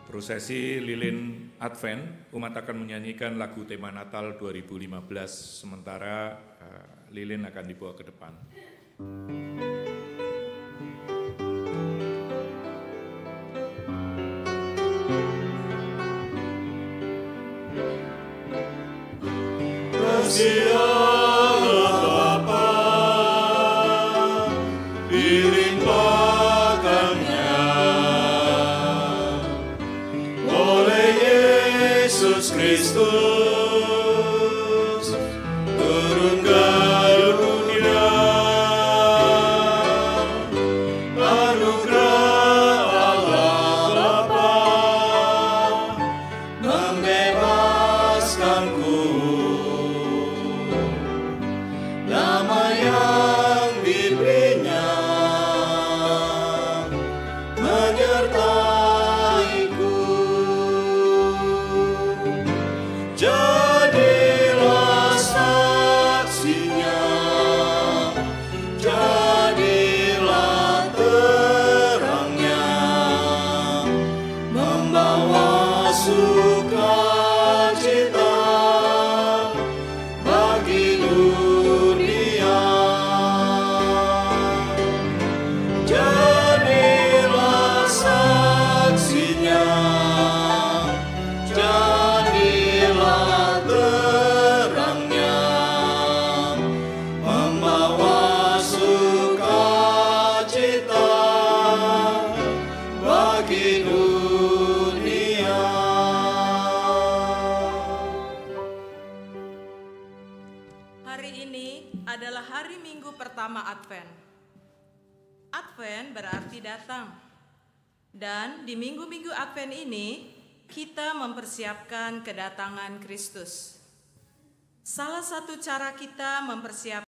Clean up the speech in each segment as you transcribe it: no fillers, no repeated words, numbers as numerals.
Prosesi Lilin Advent, umat akan menyanyikan lagu tema Natal 2015, sementara lilin akan dibawa ke depan. Kasih Allah Bapa, dilimpahkannya oleh Yesus Kristus turun ke dunia. Anugerah Allah Bapa membebaskanku, damai yang diberinya menyertaiku. Jadilah saksinya, jadilah terangnya, membawa sukacita bagi dunia. Jadilah saksinya, jadilah terangnya, membawa sukacita bagi dunia. Hari ini adalah hari Minggu pertama Advent. Advent berarti datang. Dan di minggu-minggu Advent ini, kita mempersiapkan kedatangan Kristus. Salah satu cara kita mempersiapkan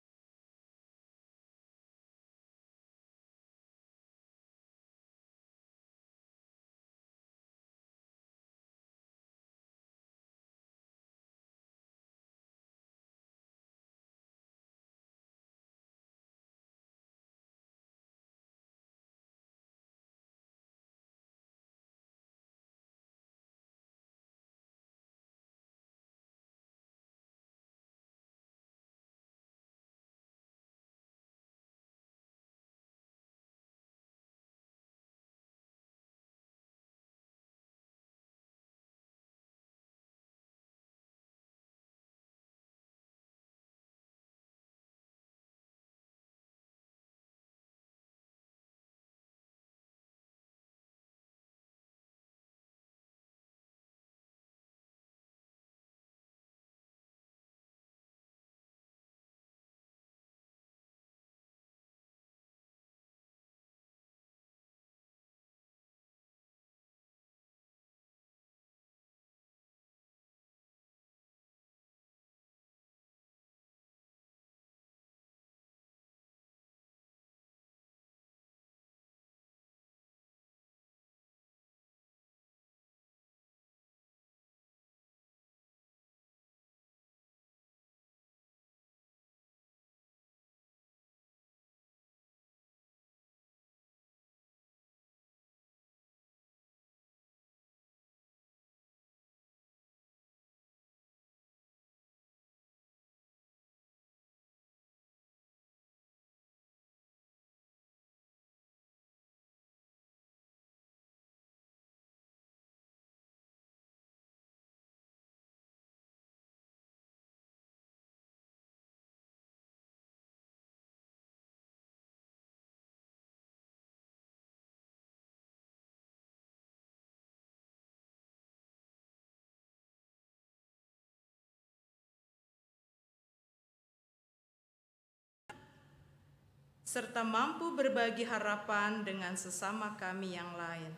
serta mampu berbagi harapan dengan sesama kami yang lain.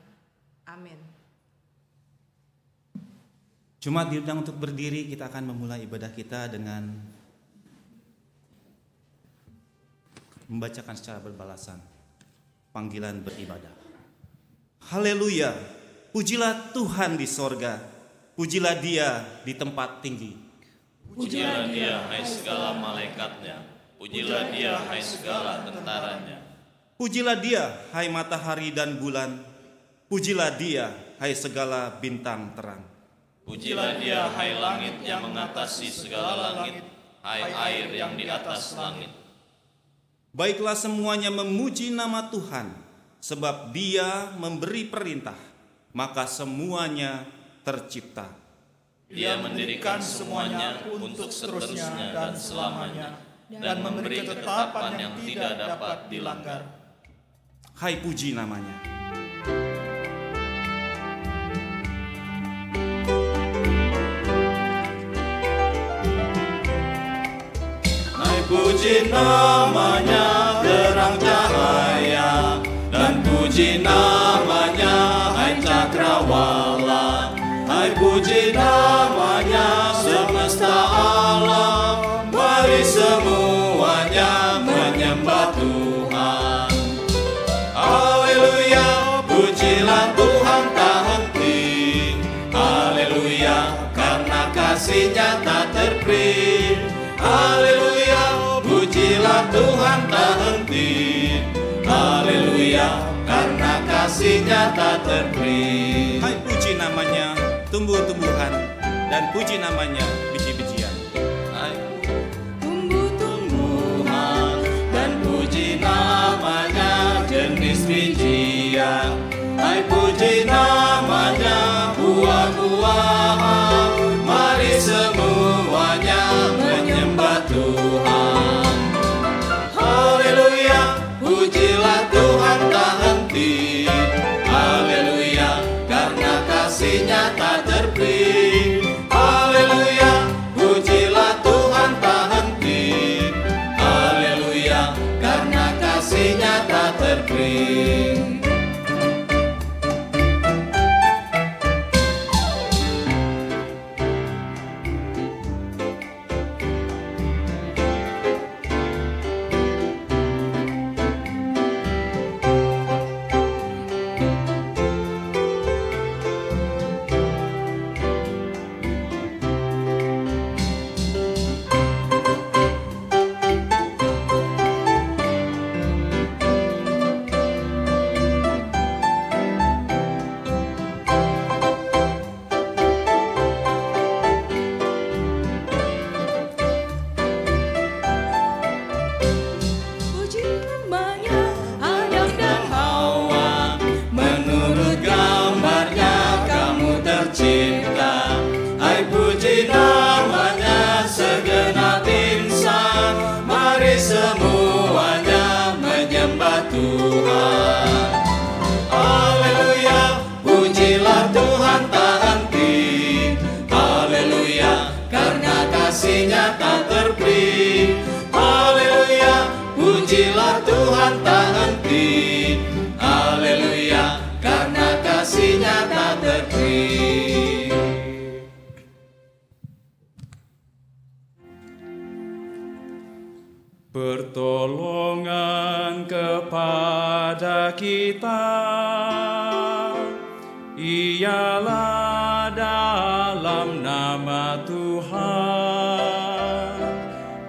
Amin. Jemaat diundang untuk berdiri, kita akan memulai ibadah kita dengan membacakan secara berbalasan panggilan beribadah. Haleluya, pujilah Tuhan di sorga, pujilah Dia di tempat tinggi. Pujilah Dia, hai segala malaikatnya, pujilah Dia, hai segala tentaranya. Pujilah Dia, hai matahari dan bulan, Pujilah Dia, hai segala bintang terang. Pujilah Dia, hai langit yang mengatasi segala langit, hai air yang di atas langit. Baiklah semuanya memuji nama Tuhan, sebab Dia memberi perintah, maka semuanya tercipta. Dia mendirikan semuanya untuk seterusnya dan selamanya, dan memberi ketetapan yang tidak dapat dilanggar. Hai puji namanya. Hai puji namanya terang cahaya, dan puji namanya hai cakrawala. Hai puji namanya semesta alam, mari semuanya menyembah Tuhan. Haleluya, pujilah Tuhan tak henti. Haleluya, karena kasih-Nya tak terperi. Haleluya, pujilah Tuhan tak henti. Haleluya, karena kasih-Nya tak terperi. Hai puji namanya tumbuh-tumbuhan, dan puji namanya biji-bijian. Hai tumbuh-tumbuhan, dan puji namanya jenis bijian. Hai puji namanya buah-buahan, mari semuanya menyembah Tuhan. Haleluya, pujilah Tuhan tak henti. Haleluya, karena kasih-Nya tak terperi. Haleluya, pujilah Tuhan tak henti. Haleluya, karena kasih-Nya tak terperi. Semuanya menyembah Tuhan. Haleluya, pujilah Tuhan tak henti. Haleluya, karena kasih-Nya tak terperi. Haleluya, pujilah Tuhan tak henti. Haleluya, karena kasih-Nya tak terperi. Pertolongan kepada kita ialah dalam nama Tuhan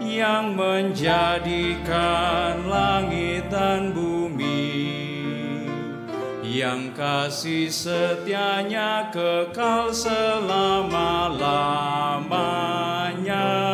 yang menjadikan langit dan bumi, yang kasih setia-Nya kekal selama-lamanya.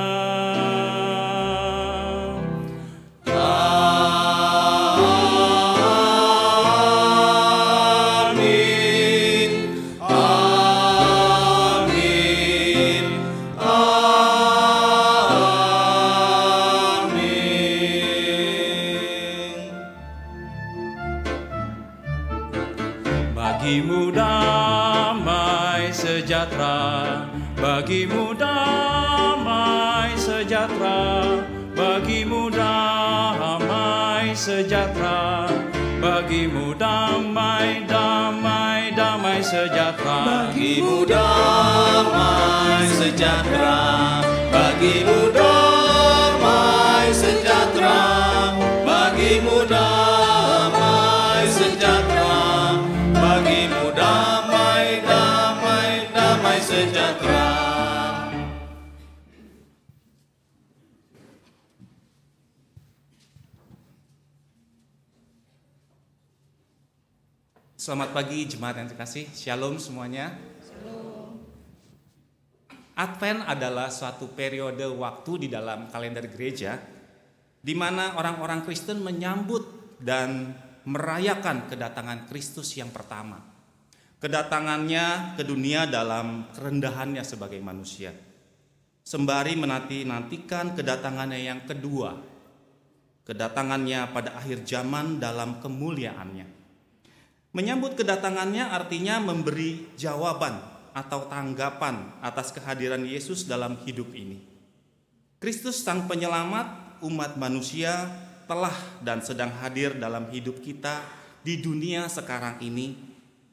Bagimu damai sejahtera, bagimu damai sejahtera, bagimu damai sejahtera, bagimu damai, damai, damai sejahtera. Bagimu damai sejahtera, bagimu damai sejahtera, bagimu damai sejahtera, bagimu damai, damai, damai sejahtera. Selamat pagi jemaat yang terkasih, Shalom semuanya. Advent adalah suatu periode waktu di dalam kalender gereja di mana orang-orang Kristen menyambut dan merayakan kedatangan Kristus yang pertama. Kedatangannya ke dunia dalam kerendahannya sebagai manusia. Sembari menanti-nantikan kedatangannya yang kedua. Kedatangannya pada akhir zaman dalam kemuliaannya. Menyambut kedatangannya artinya memberi jawaban atau tanggapan atas kehadiran Yesus dalam hidup ini. Kristus Sang Penyelamat umat manusia telah dan sedang hadir dalam hidup kita di dunia sekarang ini.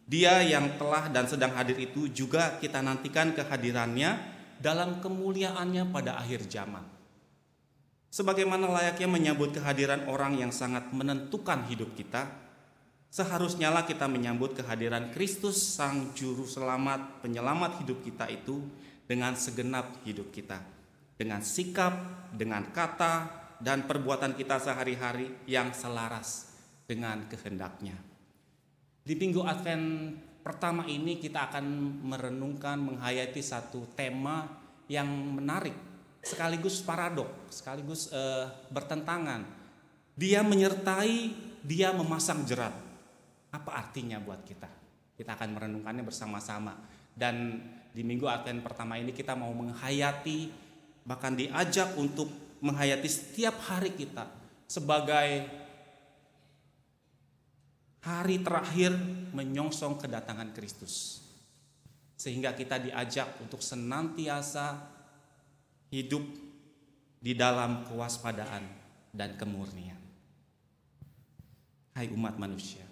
Dia yang telah dan sedang hadir itu juga kita nantikan kehadirannya dalam kemuliaannya pada akhir zaman. Sebagaimana layaknya menyambut kehadiran orang yang sangat menentukan hidup kita, seharusnya lah kita menyambut kehadiran Kristus Sang Juru Selamat, penyelamat hidup kita itu dengan segenap hidup kita. Dengan sikap, dengan kata, dan perbuatan kita sehari-hari yang selaras dengan kehendaknya. Di Minggu Advent pertama ini kita akan merenungkan, menghayati satu tema yang menarik, sekaligus paradok, sekaligus bertentangan. Dia menyertai, dia memasang jerat. Apa artinya buat kita? Kita akan merenungkannya bersama-sama. Dan di Minggu Advent pertama ini kita mau menghayati, bahkan diajak untuk menghayati setiap hari kita sebagai hari terakhir menyongsong kedatangan Kristus. Sehingga kita diajak untuk senantiasa hidup di dalam kewaspadaan dan kemurnian. Hai umat manusia,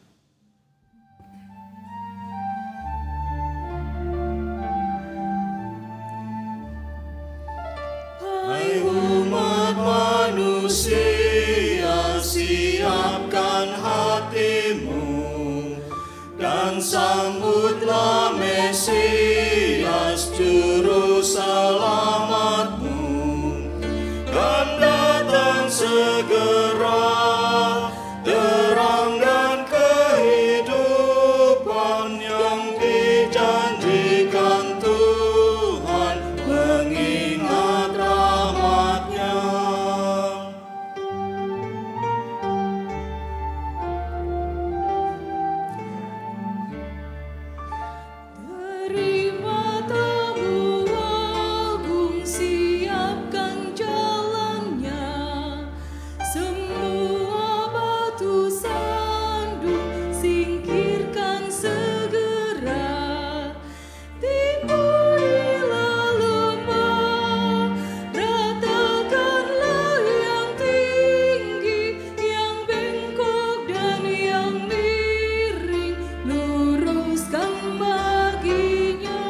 hai umat manusia, siapkan hatimu dan sambutlah Mesias Juru Selamatmu, dan datang segera terang dan kehidupan yang dijanjikan Tuhan, mengingat rahmat-Nya. Terima tamu agung, siapkan jalannya. Semua batu sandung singkirkan segera. Timbunilah lembah, ratakanlah yang tinggi, yang bengkok dan yang miring, luruskan baginya.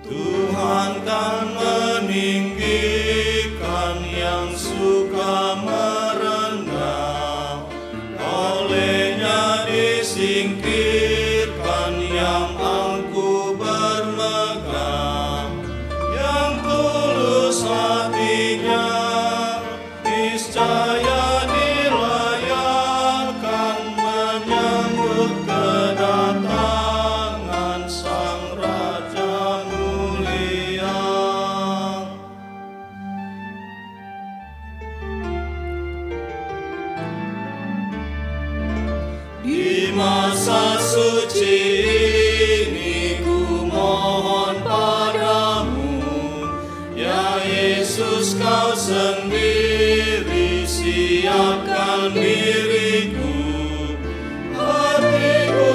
Tuhan kan meninggikan yang suka merendah, olehnya disingkirkan yang angkuh bermegah. Yang tulus hatinya niscaya dilayakan menyambut kedatangan Sang Raja mulia. Di masa suci ini ku mohon padamu, ya Yesus, kau sendiri siapkan diriku. Hatiku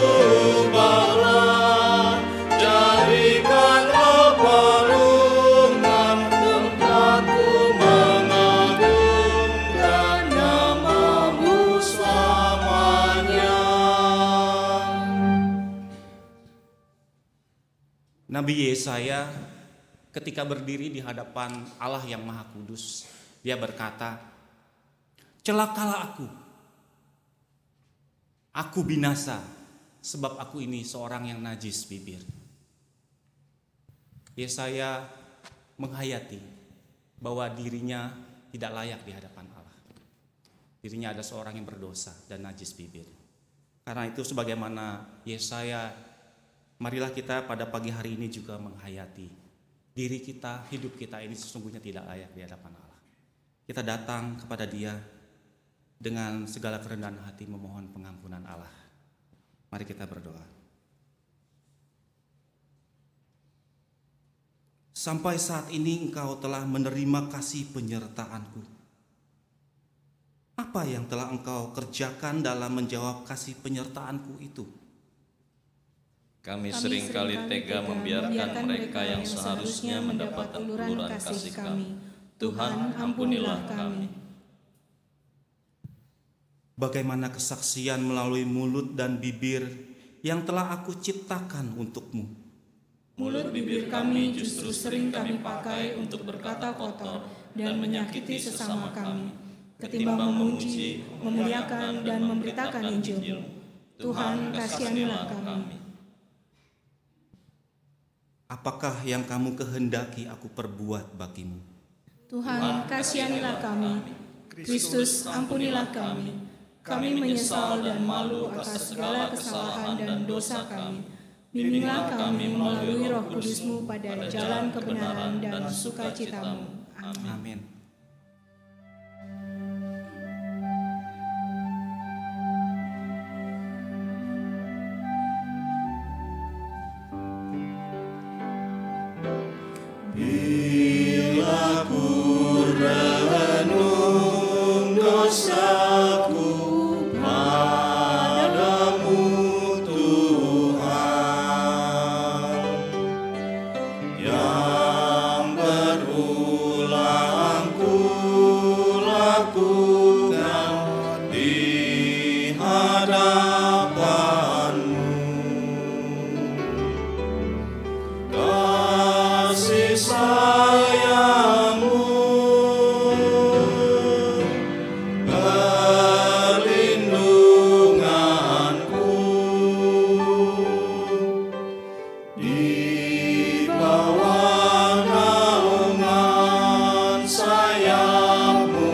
ubahlah, jadikanlah palungan tempatku mengagungkan nama-Mu selamanya. Nabi Yesaya ketika berdiri di hadapan Allah yang Maha Kudus, dia berkata, "Celakalah aku binasa, sebab aku ini seorang yang najis bibir." Yesaya menghayati bahwa dirinya tidak layak di hadapan Allah. Dirinya adalah seorang yang berdosa dan najis bibir. Karena itu sebagaimana Yesaya, marilah kita pada pagi hari ini juga menghayati diri kita, hidup kita ini sesungguhnya tidak layak di hadapan Allah. Kita datang kepada Dia dengan segala kerendahan hati memohon pengampunan Allah. Mari kita berdoa. Sampai saat ini Engkau telah menerima kasih penyertaan-Ku. Apa yang telah Engkau kerjakan dalam menjawab kasih penyertaan-Ku itu? Kami seringkali tega membiarkan mereka yang seharusnya mendapat uluran kasih kami. Tuhan, ampunilah kami. Bagaimana kesaksian melalui mulut dan bibir yang telah Aku ciptakan untuk-Mu? Mulut bibir kami justru sering kami pakai untuk berkata kotor dan menyakiti sesama kami, ketimbang memuji, memuliakan, dan memberitakan Injil-Mu. Tuhan, kasihanilah kami. Apakah yang Kamu kehendaki Aku perbuat bagimu? Tuhan, kasihanilah kami. Kristus, ampunilah kami. Kami menyesal dan malu atas segala kesalahan dan dosa kami. Bimbinglah kami melalui Roh Kudus-Mu pada jalan kebenaran dan sukacita-Mu. Amin. Amin. Bila ku renung dosaku padamu Tuhan, yang berulang ku lakukan di hadapan-Mu, kasih sayang-Mu perlindunganku, di bawah naungan sayap-Mu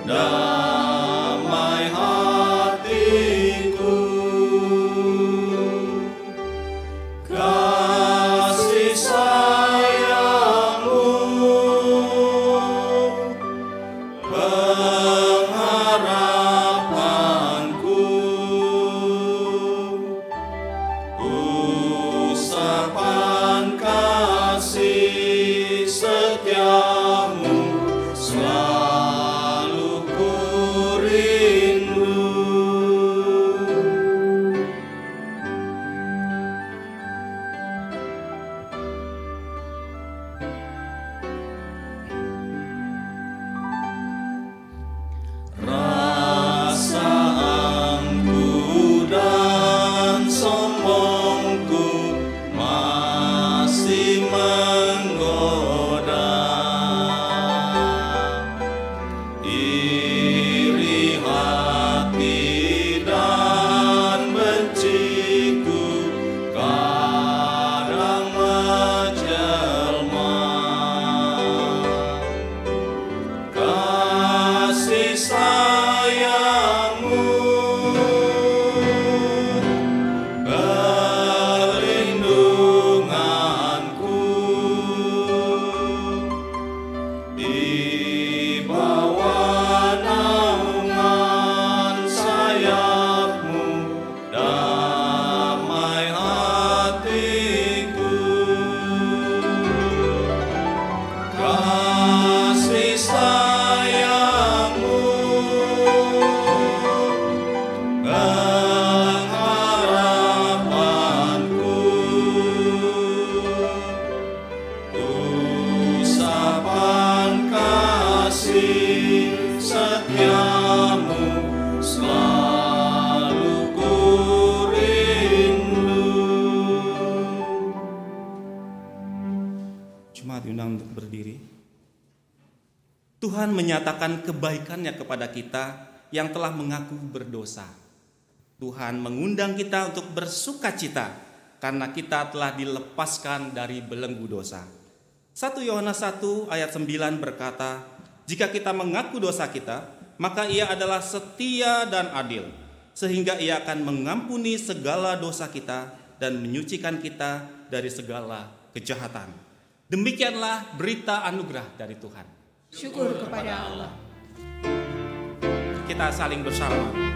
damai hatiku, kasih sayang-Mu pengharapanku, usapan kasih setia-Mu selalu ku rindu. Rasa angku dan sombongku masih menggoda, iri hati dan benciku kadang menjelma, kasih sayang-Mu perlindunganku, di bawah naungan sayap-Mu damai hatiku, kasih sayang-Mu pengharapanku, usapan kasih setia-Mu selalu ku rindu. Jemaat diundang untuk berdiri. Tuhan menyatakan kebaikan-Nya kepada kita yang telah mengaku berdosa. Tuhan mengundang kita untuk bersukacita karena kita telah dilepaskan dari belenggu dosa. 1 Yohanes 1 ayat 9 berkata, jika kita mengaku dosa kita, maka Ia adalah setia dan adil, sehingga Ia akan mengampuni segala dosa kita dan menyucikan kita dari segala kejahatan. Demikianlah berita anugerah dari Tuhan. Syukur kepada Allah. Kita saling bersama.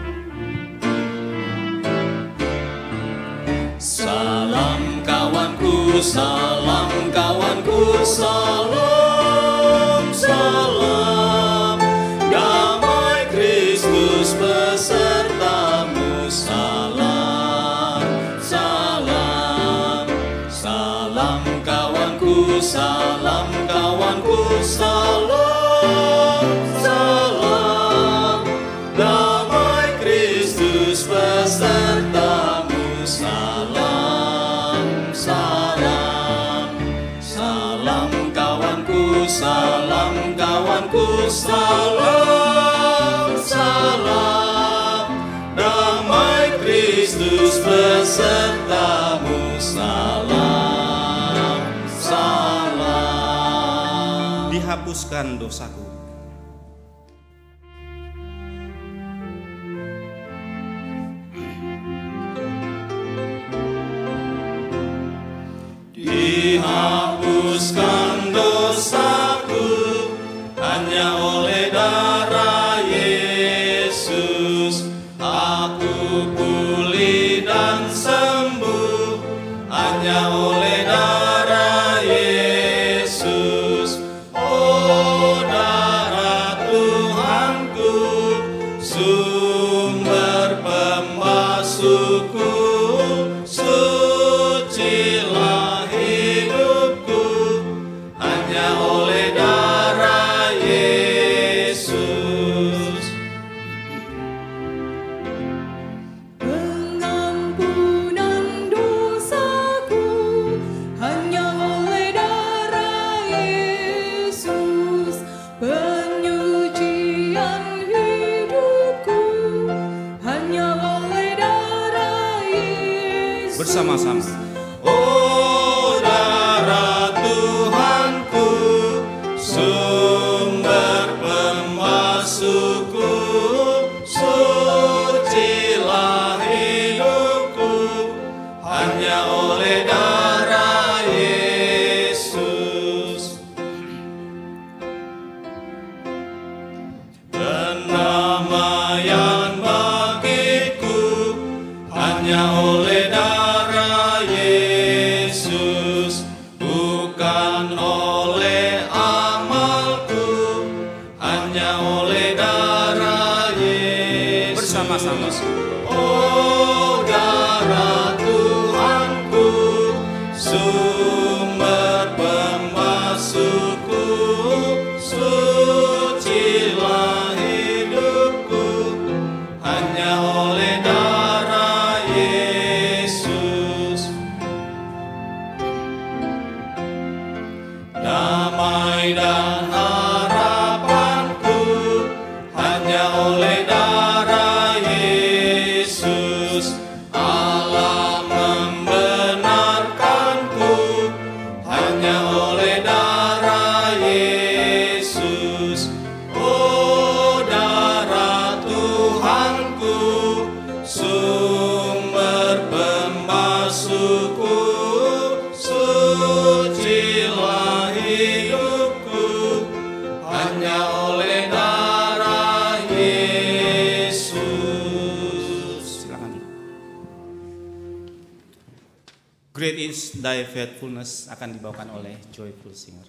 Salam kawanku, salam kawanku, salam, salam. Damai Kristus besertamu, salam, salam. Salam kawanku, salam kawanku, salam, salam. Damai Kristus besertamu, salam, salam. Salam kawanku, salam kawanku, salam, salam. Damai Kristus besertamu, salam, salam. Dihapuskan dosaku. Dihapuskan dosaku hanya oleh darah Yesus. Aku pulih dan sembuh hanya oleh darah Yesus. Oh, darah Tuhanku, sumber pembasuhku, sucilah hidupku hanya oleh darah Yesus. Pengampunan dosaku hanya oleh darah Yesus. Penyucian hidupku hanya oleh darah Yesus. Bersama-sama. Oh, darah Tuhanku, sumber pembasuhku, sucilah hidupku hanya oleh darah Yesus. Pendamaian bagiku hanya oleh darah Yesus, bukan oleh amalku, hanya oleh darah Yesus. Bersama-sama. Oh, darah Tuhanku, sumber pembasuhku, sucilah hidupku hanya oleh darah Yesus. Damai dan harapanku hanya oleh darah Yesus. Allah membenarkanku hanya oleh darah Yesus. Oh, darah Tuhanku, sumber pembasuhku, sucilah hidupku hanya oleh darah Yesus. Silakan. Great is thy faithfulness akan dibawakan oleh Joyful Singer.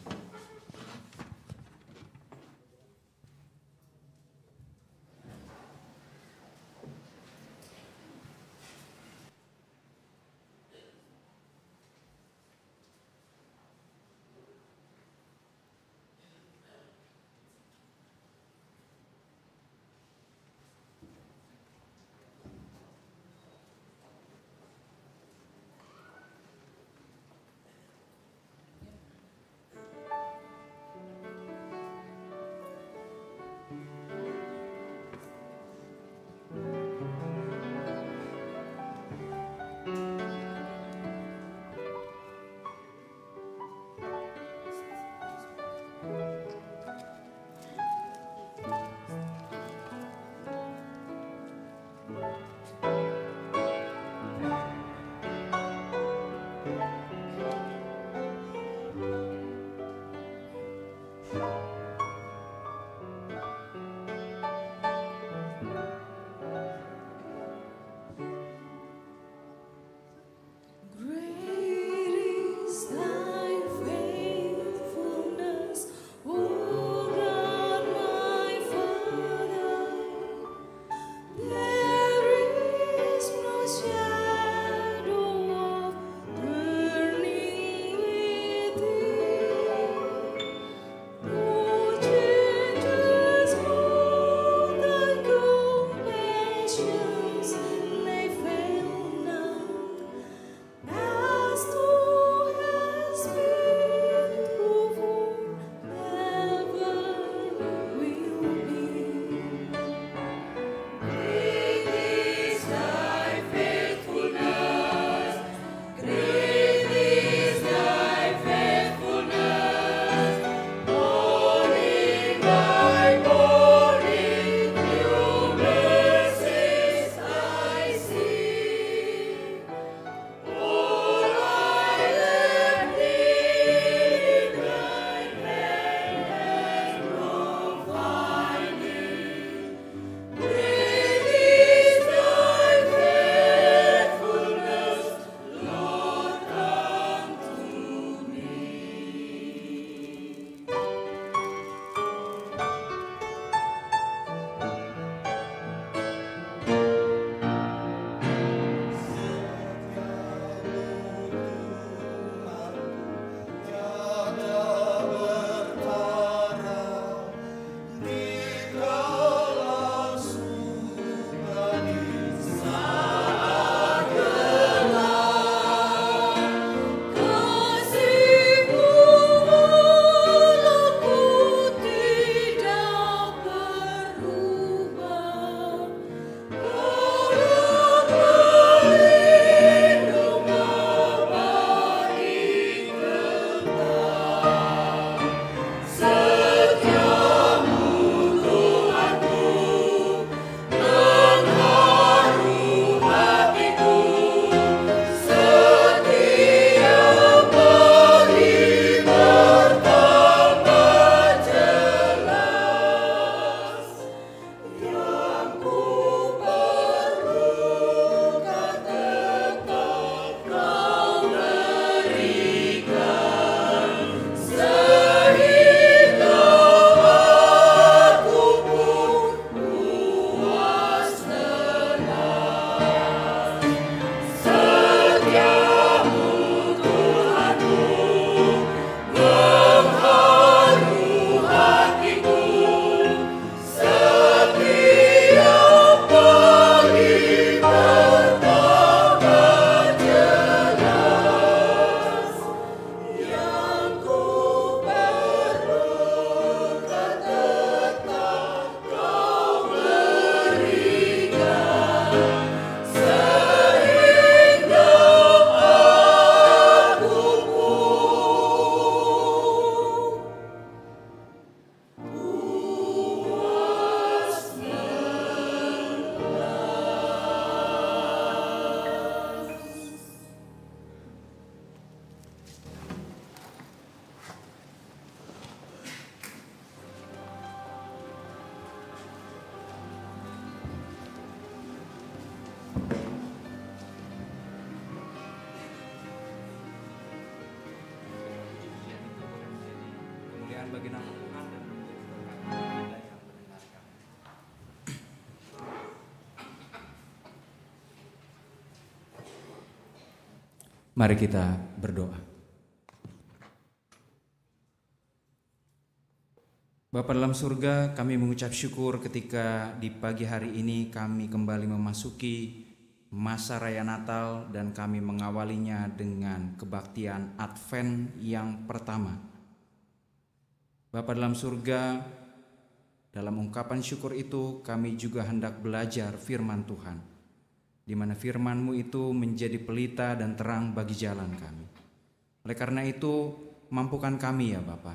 bagi nama Tuhan dan berkat kita yang mendengarkan. Mari kita berdoa. Bapa dalam surga, kami mengucap syukur ketika di pagi hari ini kami kembali memasuki masa raya Natal dan kami mengawalinya dengan kebaktian Advent yang pertama. Bapa dalam surga, dalam ungkapan syukur itu kami juga hendak belajar firman Tuhan, di mana firman-Mu itu menjadi pelita dan terang bagi jalan kami. Oleh karena itu, mampukan kami ya Bapa.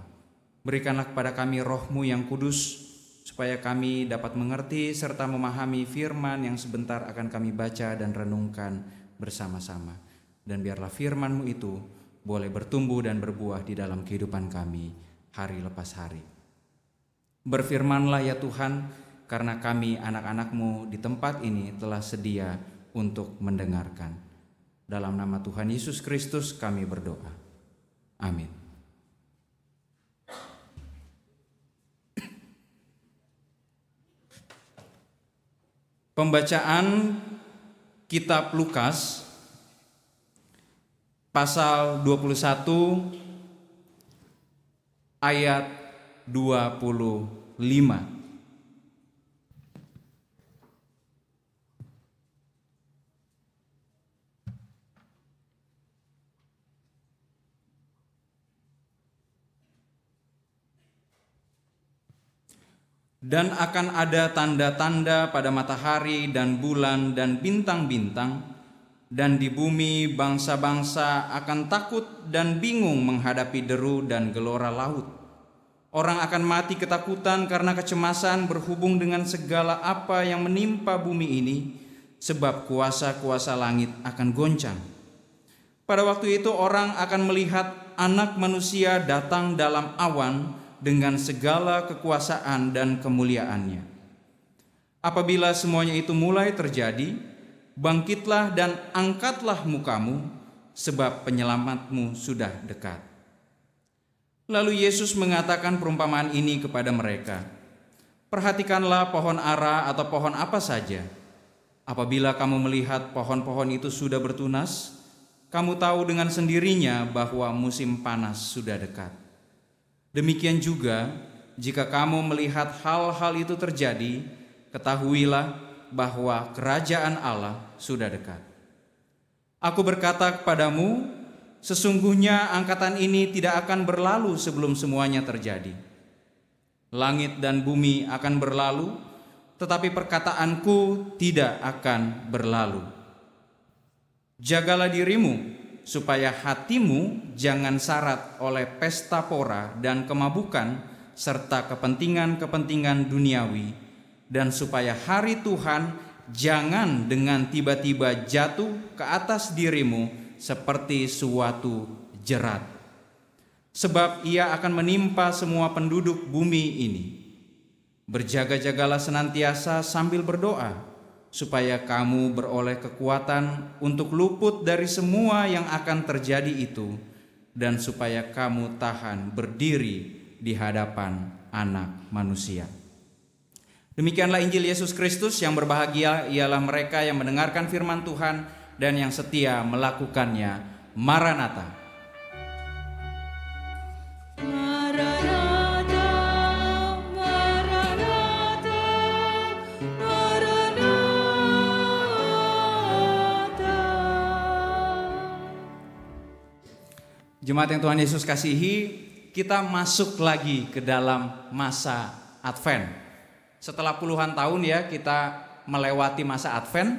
Berikanlah kepada kami Roh-Mu yang kudus, supaya kami dapat mengerti serta memahami firman yang sebentar akan kami baca dan renungkan bersama-sama. Dan biarlah firman-Mu itu boleh bertumbuh dan berbuah di dalam kehidupan kami hari lepas hari. Berfirmanlah ya Tuhan, karena kami anak-anak-Mu di tempat ini telah sedia untuk mendengarkan. Dalam nama Tuhan Yesus Kristus kami berdoa. Amin. Pembacaan Kitab Lukas pasal 21 ayat 25. Dan akan ada tanda-tanda pada matahari dan bulan dan bintang-bintang, dan di bumi bangsa-bangsa akan takut dan bingung menghadapi deru dan gelora laut. Orang akan mati ketakutan karena kecemasan berhubung dengan segala apa yang menimpa bumi ini, sebab kuasa-kuasa langit akan goncang. Pada waktu itu orang akan melihat Anak Manusia datang dalam awan dengan segala kekuasaan dan kemuliaannya. Apabila semuanya itu mulai terjadi, bangkitlah dan angkatlah mukamu, sebab penyelamatmu sudah dekat. Lalu Yesus mengatakan perumpamaan ini kepada mereka. Perhatikanlah pohon ara atau pohon apa saja. Apabila kamu melihat pohon-pohon itu sudah bertunas, kamu tahu dengan sendirinya bahwa musim panas sudah dekat. Demikian juga, jika kamu melihat hal-hal itu terjadi, ketahuilah bahwa kerajaan Allah sudah dekat. Aku berkata kepadamu, sesungguhnya angkatan ini tidak akan berlalu sebelum semuanya terjadi. Langit dan bumi akan berlalu, tetapi perkataanku tidak akan berlalu. Jagalah dirimu, supaya hatimu jangan syarat oleh pesta pora dan kemabukan serta kepentingan-kepentingan duniawi, dan supaya hari Tuhan jangan dengan tiba-tiba jatuh ke atas dirimu seperti suatu jerat. Sebab ia akan menimpa semua penduduk bumi ini. Berjaga-jagalah senantiasa sambil berdoa, supaya kamu beroleh kekuatan untuk luput dari semua yang akan terjadi itu, dan supaya kamu tahan berdiri di hadapan Anak Manusia. Demikianlah Injil Yesus Kristus. Yang berbahagia ialah mereka yang mendengarkan firman Tuhan dan yang setia melakukannya. Maranatha. Jemaat yang Tuhan Yesus kasihi, kita masuk lagi ke dalam masa Advent. Setelah puluhan tahun ya kita melewati masa Advent.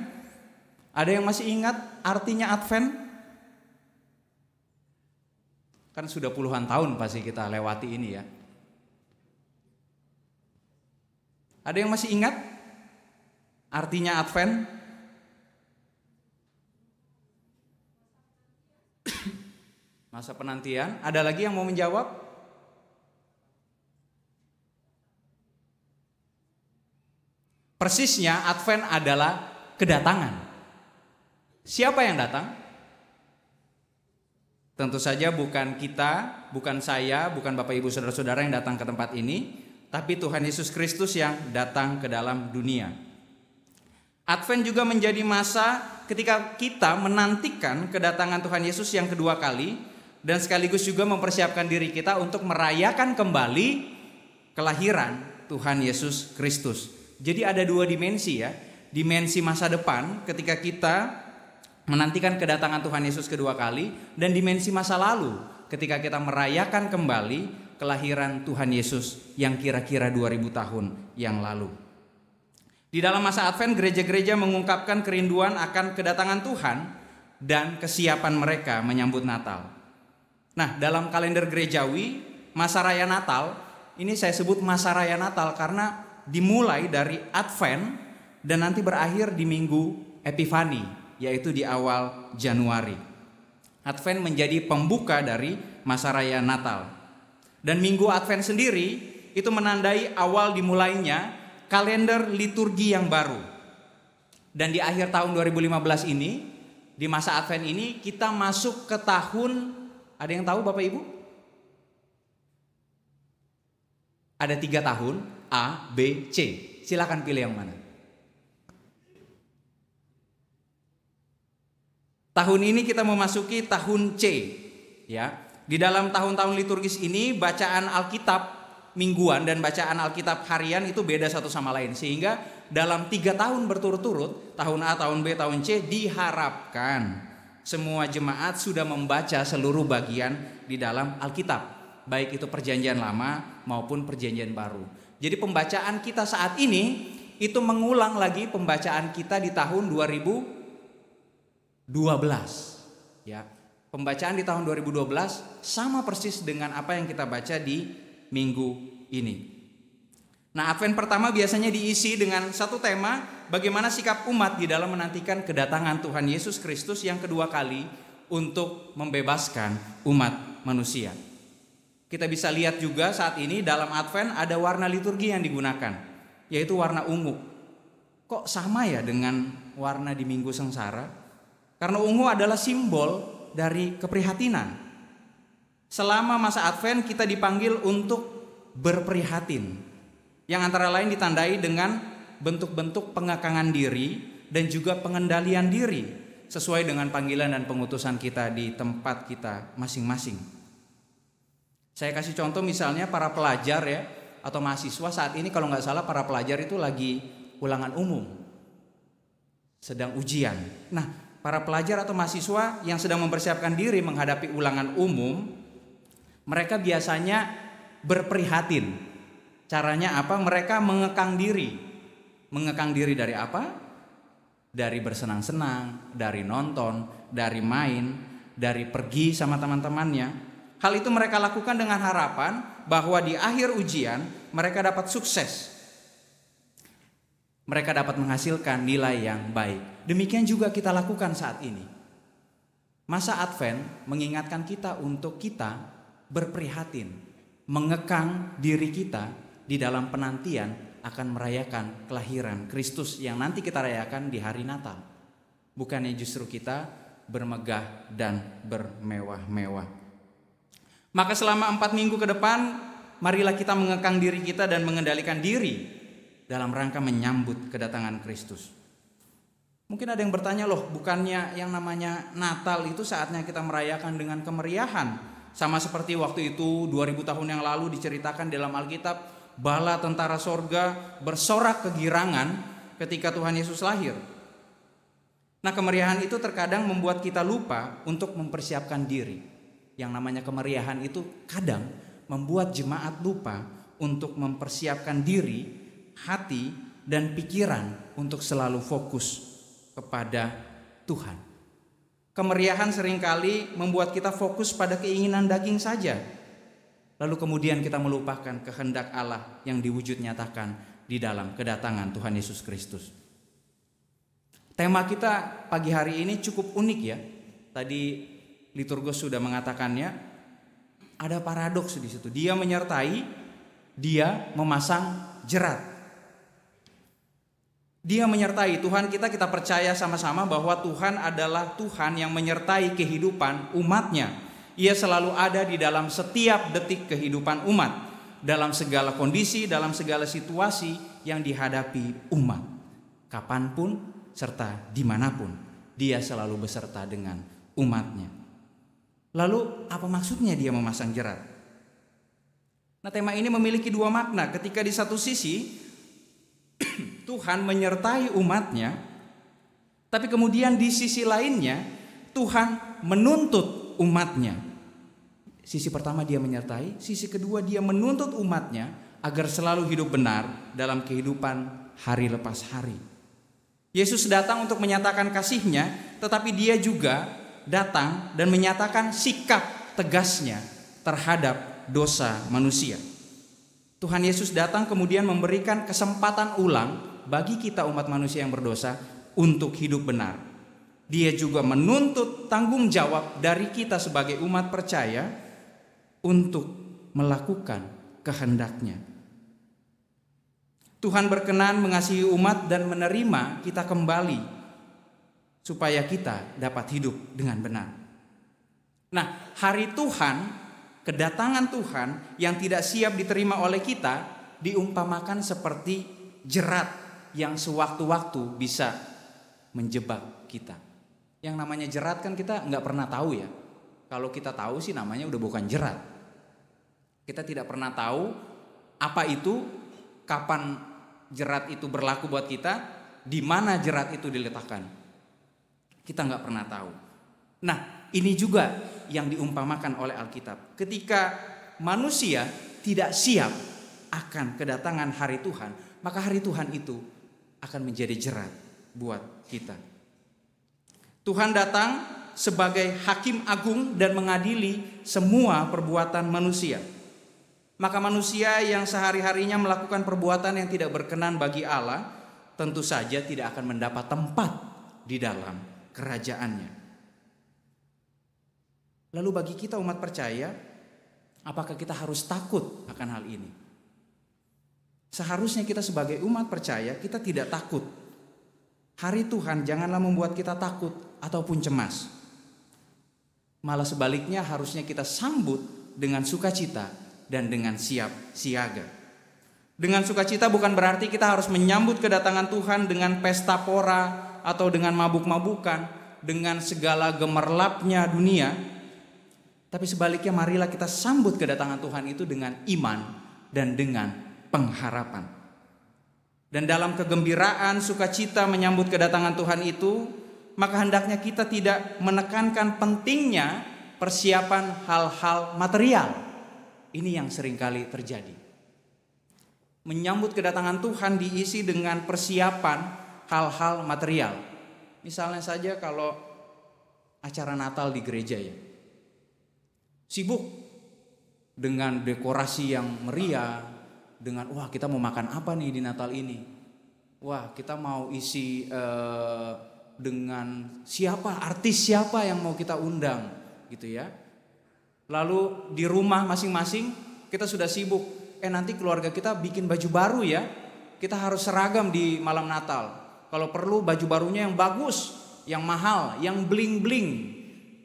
Ada yang masih ingat artinya Advent? Kan sudah puluhan tahun pasti kita lewati ini ya. Ada yang masih ingat artinya Advent? Masa penantian. Ada lagi yang mau menjawab? Persisnya Advent adalah kedatangan. Siapa yang datang? Tentu saja bukan kita, bukan saya, bukan Bapak Ibu Saudara-saudara yang datang ke tempat ini, tapi Tuhan Yesus Kristus yang datang ke dalam dunia. Advent juga menjadi masa ketika kita menantikan kedatangan Tuhan Yesus yang kedua kali, dan sekaligus juga mempersiapkan diri kita untuk merayakan kembali kelahiran Tuhan Yesus Kristus. Jadi ada dua dimensi ya, dimensi masa depan ketika kita menantikan kedatangan Tuhan Yesus kedua kali, dan dimensi masa lalu ketika kita merayakan kembali kelahiran Tuhan Yesus yang kira-kira 2000 tahun yang lalu. Di dalam masa Advent, gereja-gereja mengungkapkan kerinduan akan kedatangan Tuhan dan kesiapan mereka menyambut Natal. Nah, dalam kalender gerejawi, masa raya Natal, ini saya sebut masa raya Natal karena dimulai dari Advent dan nanti berakhir di minggu Epifani, yaitu di awal Januari. Advent menjadi pembuka dari masa raya Natal. Dan minggu Advent sendiri itu menandai awal dimulainya kalender liturgi yang baru. Dan di akhir tahun 2015 ini, di masa Advent ini kita masuk ke tahun, ada yang tahu Bapak Ibu? Ada 3 tahun, A, B, C. Silakan pilih yang mana. Tahun ini kita memasuki tahun C, ya. Di dalam tahun-tahun liturgis ini bacaan Alkitab mingguan dan bacaan Alkitab harian itu beda satu sama lain, sehingga dalam 3 tahun berturut-turut, tahun A, tahun B, tahun C, diharapkan semua jemaat sudah membaca seluruh bagian di dalam Alkitab, baik itu perjanjian lama maupun perjanjian baru. Jadi pembacaan kita saat ini itu mengulang lagi pembacaan kita di tahun 2012, ya. Pembacaan di tahun 2012 sama persis dengan apa yang kita baca di minggu ini. Nah, Advent pertama biasanya diisi dengan satu tema, bagaimana sikap umat di dalam menantikan kedatangan Tuhan Yesus Kristus yang kedua kali untuk membebaskan umat manusia. Kita bisa lihat juga saat ini dalam Advent ada warna liturgi yang digunakan, yaitu warna ungu. Kok sama ya dengan warna di Minggu Sengsara? Karena ungu adalah simbol dari keprihatinan. Selama masa Advent kita dipanggil untuk berprihatin, yang antara lain ditandai dengan bentuk-bentuk pengekangan diri dan juga pengendalian diri sesuai dengan panggilan dan pengutusan kita di tempat kita masing-masing. Saya kasih contoh misalnya para pelajar ya, atau mahasiswa saat ini, kalau nggak salah para pelajar itu lagi ulangan umum, sedang ujian. Nah, para pelajar atau mahasiswa yang sedang mempersiapkan diri menghadapi ulangan umum, mereka biasanya berprihatin. Caranya apa? Mereka mengekang diri. Mengekang diri dari apa? Dari bersenang-senang, dari nonton, dari main, dari pergi sama teman-temannya. Hal itu mereka lakukan dengan harapan bahwa di akhir ujian mereka dapat sukses. Mereka dapat menghasilkan nilai yang baik. Demikian juga kita lakukan saat ini. Masa Advent mengingatkan kita untuk kita berprihatin, mengekang diri kita di dalam penantian akan merayakan kelahiran Kristus yang nanti kita rayakan di hari Natal. Bukannya justru kita bermegah dan bermewah-mewah. Maka selama 4 minggu ke depan, marilah kita mengekang diri kita dan mengendalikan diri dalam rangka menyambut kedatangan Kristus. Mungkin ada yang bertanya, loh bukannya yang namanya Natal itu saatnya kita merayakan dengan kemeriahan. Sama seperti waktu itu 2000 tahun yang lalu diceritakan dalam Alkitab, bala tentara sorga bersorak kegirangan ketika Tuhan Yesus lahir. Nah, kemeriahan itu terkadang membuat kita lupa untuk mempersiapkan diri. Yang namanya kemeriahan itu kadang membuat jemaat lupa untuk mempersiapkan diri, hati dan pikiran untuk selalu fokus kepada Tuhan. Kemeriahan seringkali membuat kita fokus pada keinginan daging saja, lalu kemudian kita melupakan kehendak Allah yang diwujud nyatakan di dalam kedatangan Tuhan Yesus Kristus. Tema kita pagi hari ini cukup unik ya. Tadi liturgus sudah mengatakannya, ada paradoks di situ. Dia menyertai, dia memasang jerat. Dia menyertai Tuhan kita percaya sama-sama bahwa Tuhan adalah Tuhan yang menyertai kehidupan umatnya. Ia selalu ada di dalam setiap detik kehidupan umat, dalam segala kondisi, dalam segala situasi yang dihadapi umat. Kapanpun serta dimanapun, Dia selalu beserta dengan umatnya. Lalu apa maksudnya Dia memasang jerat? Nah, tema ini memiliki dua makna. Ketika di satu sisi Tuhan menyertai umatnya, tapi kemudian di sisi lainnya Tuhan menuntut umatnya. Sisi pertama Dia menyertai, sisi kedua Dia menuntut umatnya agar selalu hidup benar dalam kehidupan hari lepas hari. Yesus datang untuk menyatakan kasih-Nya, tetapi Dia juga datang dan menyatakan sikap tegasnya terhadap dosa manusia. Tuhan Yesus datang kemudian memberikan kesempatan ulang bagi kita umat manusia yang berdosa untuk hidup benar. Dia juga menuntut tanggung jawab dari kita sebagai umat percaya untuk melakukan kehendak-Nya. Tuhan berkenan mengasihi umat dan menerima kita kembali supaya kita dapat hidup dengan benar. Nah, hari Tuhan, kedatangan Tuhan yang tidak siap diterima oleh kita diumpamakan seperti jerat yang sewaktu-waktu bisa menjebak kita. Yang namanya jerat kan kita nggak pernah tahu ya. Kalau kita tahu sih namanya udah bukan jerat. Kita tidak pernah tahu apa itu, kapan jerat itu berlaku buat kita, di mana jerat itu diletakkan. Kita nggak pernah tahu. Nah, ini juga yang diumpamakan oleh Alkitab. Ketika manusia tidak siap akan kedatangan hari Tuhan, maka hari Tuhan itu akan menjadi jerat buat kita. Tuhan datang sebagai hakim agung dan mengadili semua perbuatan manusia. Maka manusia yang sehari-harinya melakukan perbuatan yang tidak berkenan bagi Allah, tentu saja tidak akan mendapat tempat di dalam kerajaan-Nya. Lalu bagi kita umat percaya, apakah kita harus takut akan hal ini? Seharusnya kita sebagai umat percaya, kita tidak takut. Hari Tuhan janganlah membuat kita takut ataupun cemas. Malah sebaliknya harusnya kita sambut dengan sukacita dan dengan siap siaga. Dengan sukacita bukan berarti kita harus menyambut kedatangan Tuhan dengan pesta pora atau dengan mabuk-mabukan, dengan segala gemerlapnya dunia. Tapi sebaliknya marilah kita sambut kedatangan Tuhan itu dengan iman dan dengan pengharapan. Dan dalam kegembiraan, sukacita menyambut kedatangan Tuhan itu, maka hendaknya kita tidak menekankan pentingnya persiapan hal-hal material. Ini yang seringkali terjadi. Menyambut kedatangan Tuhan diisi dengan persiapan hal-hal material. Misalnya saja kalau acara Natal di gereja ya. Sibuk dengan dekorasi yang meriah, dengan wah kita mau makan apa nih di Natal ini. Wah kita mau isi dengan siapa, artis siapa yang mau kita undang gitu ya. Lalu di rumah masing-masing kita sudah sibuk. Nanti keluarga kita bikin baju baru ya. Kita harus seragam di malam Natal. Kalau perlu baju barunya yang bagus, yang mahal, yang bling-bling.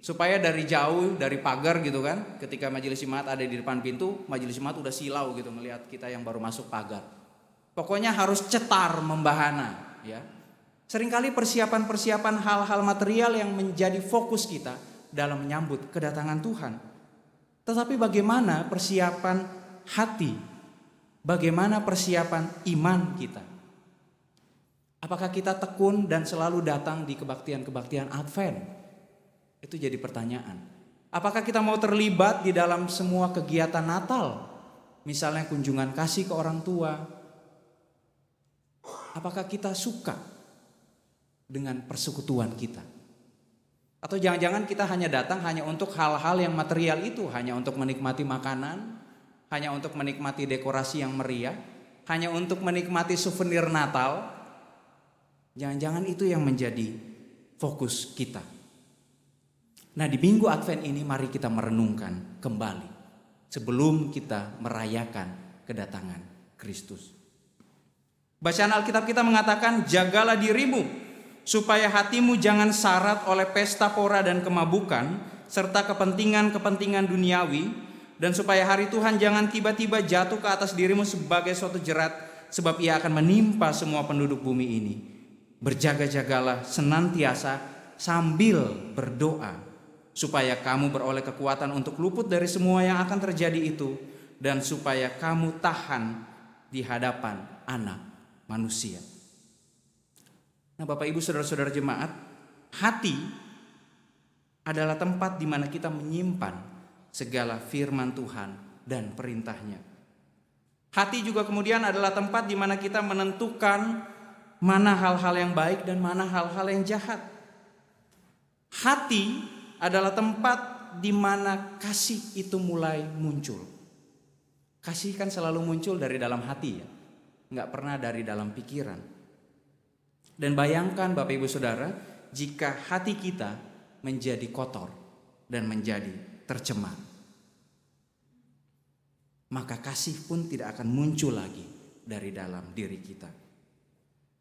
Supaya dari jauh, dari pagar gitu kan. Ketika majelis jemaat ada di depan pintu, majelis jemaat udah silau gitu melihat kita yang baru masuk pagar. Pokoknya harus cetar membahana ya. Seringkali persiapan-persiapan hal-hal material yang menjadi fokus kita dalam menyambut kedatangan Tuhan. Tetapi bagaimana persiapan hati? Bagaimana persiapan iman kita? Apakah kita tekun dan selalu datang di kebaktian-kebaktian Advent? Itu jadi pertanyaan. Apakah kita mau terlibat di dalam semua kegiatan Natal? Misalnya kunjungan kasih ke orang tua. Apakah kita suka dengan persekutuan kita? Atau jangan-jangan kita hanya datang hanya untuk hal-hal yang material itu, hanya untuk menikmati makanan, hanya untuk menikmati dekorasi yang meriah, hanya untuk menikmati souvenir Natal. Jangan-jangan itu yang menjadi fokus kita. Nah, di minggu Advent ini mari kita merenungkan kembali sebelum kita merayakan kedatangan Kristus. Bacaan Alkitab kita mengatakan, jagalah dirimu supaya hatimu jangan syarat oleh pesta pora dan kemabukan, serta kepentingan-kepentingan duniawi, dan supaya hari Tuhan jangan tiba-tiba jatuh ke atas dirimu sebagai suatu jerat, sebab ia akan menimpa semua penduduk bumi ini. Berjaga-jagalah senantiasa sambil berdoa, supaya kamu beroleh kekuatan untuk luput dari semua yang akan terjadi itu, dan supaya kamu tahan di hadapan Anak Manusia. Nah, Bapak Ibu saudara-saudara jemaat, hati adalah tempat di mana kita menyimpan segala firman Tuhan dan perintahnya. Hati juga kemudian adalah tempat di mana kita menentukan mana hal-hal yang baik dan mana hal-hal yang jahat. Hati adalah tempat di mana kasih itu mulai muncul. Kasih kan selalu muncul dari dalam hati ya, nggak pernah dari dalam pikiran. Dan bayangkan Bapak Ibu Saudara, jika hati kita menjadi kotor dan menjadi tercemar, maka kasih pun tidak akan muncul lagi dari dalam diri kita.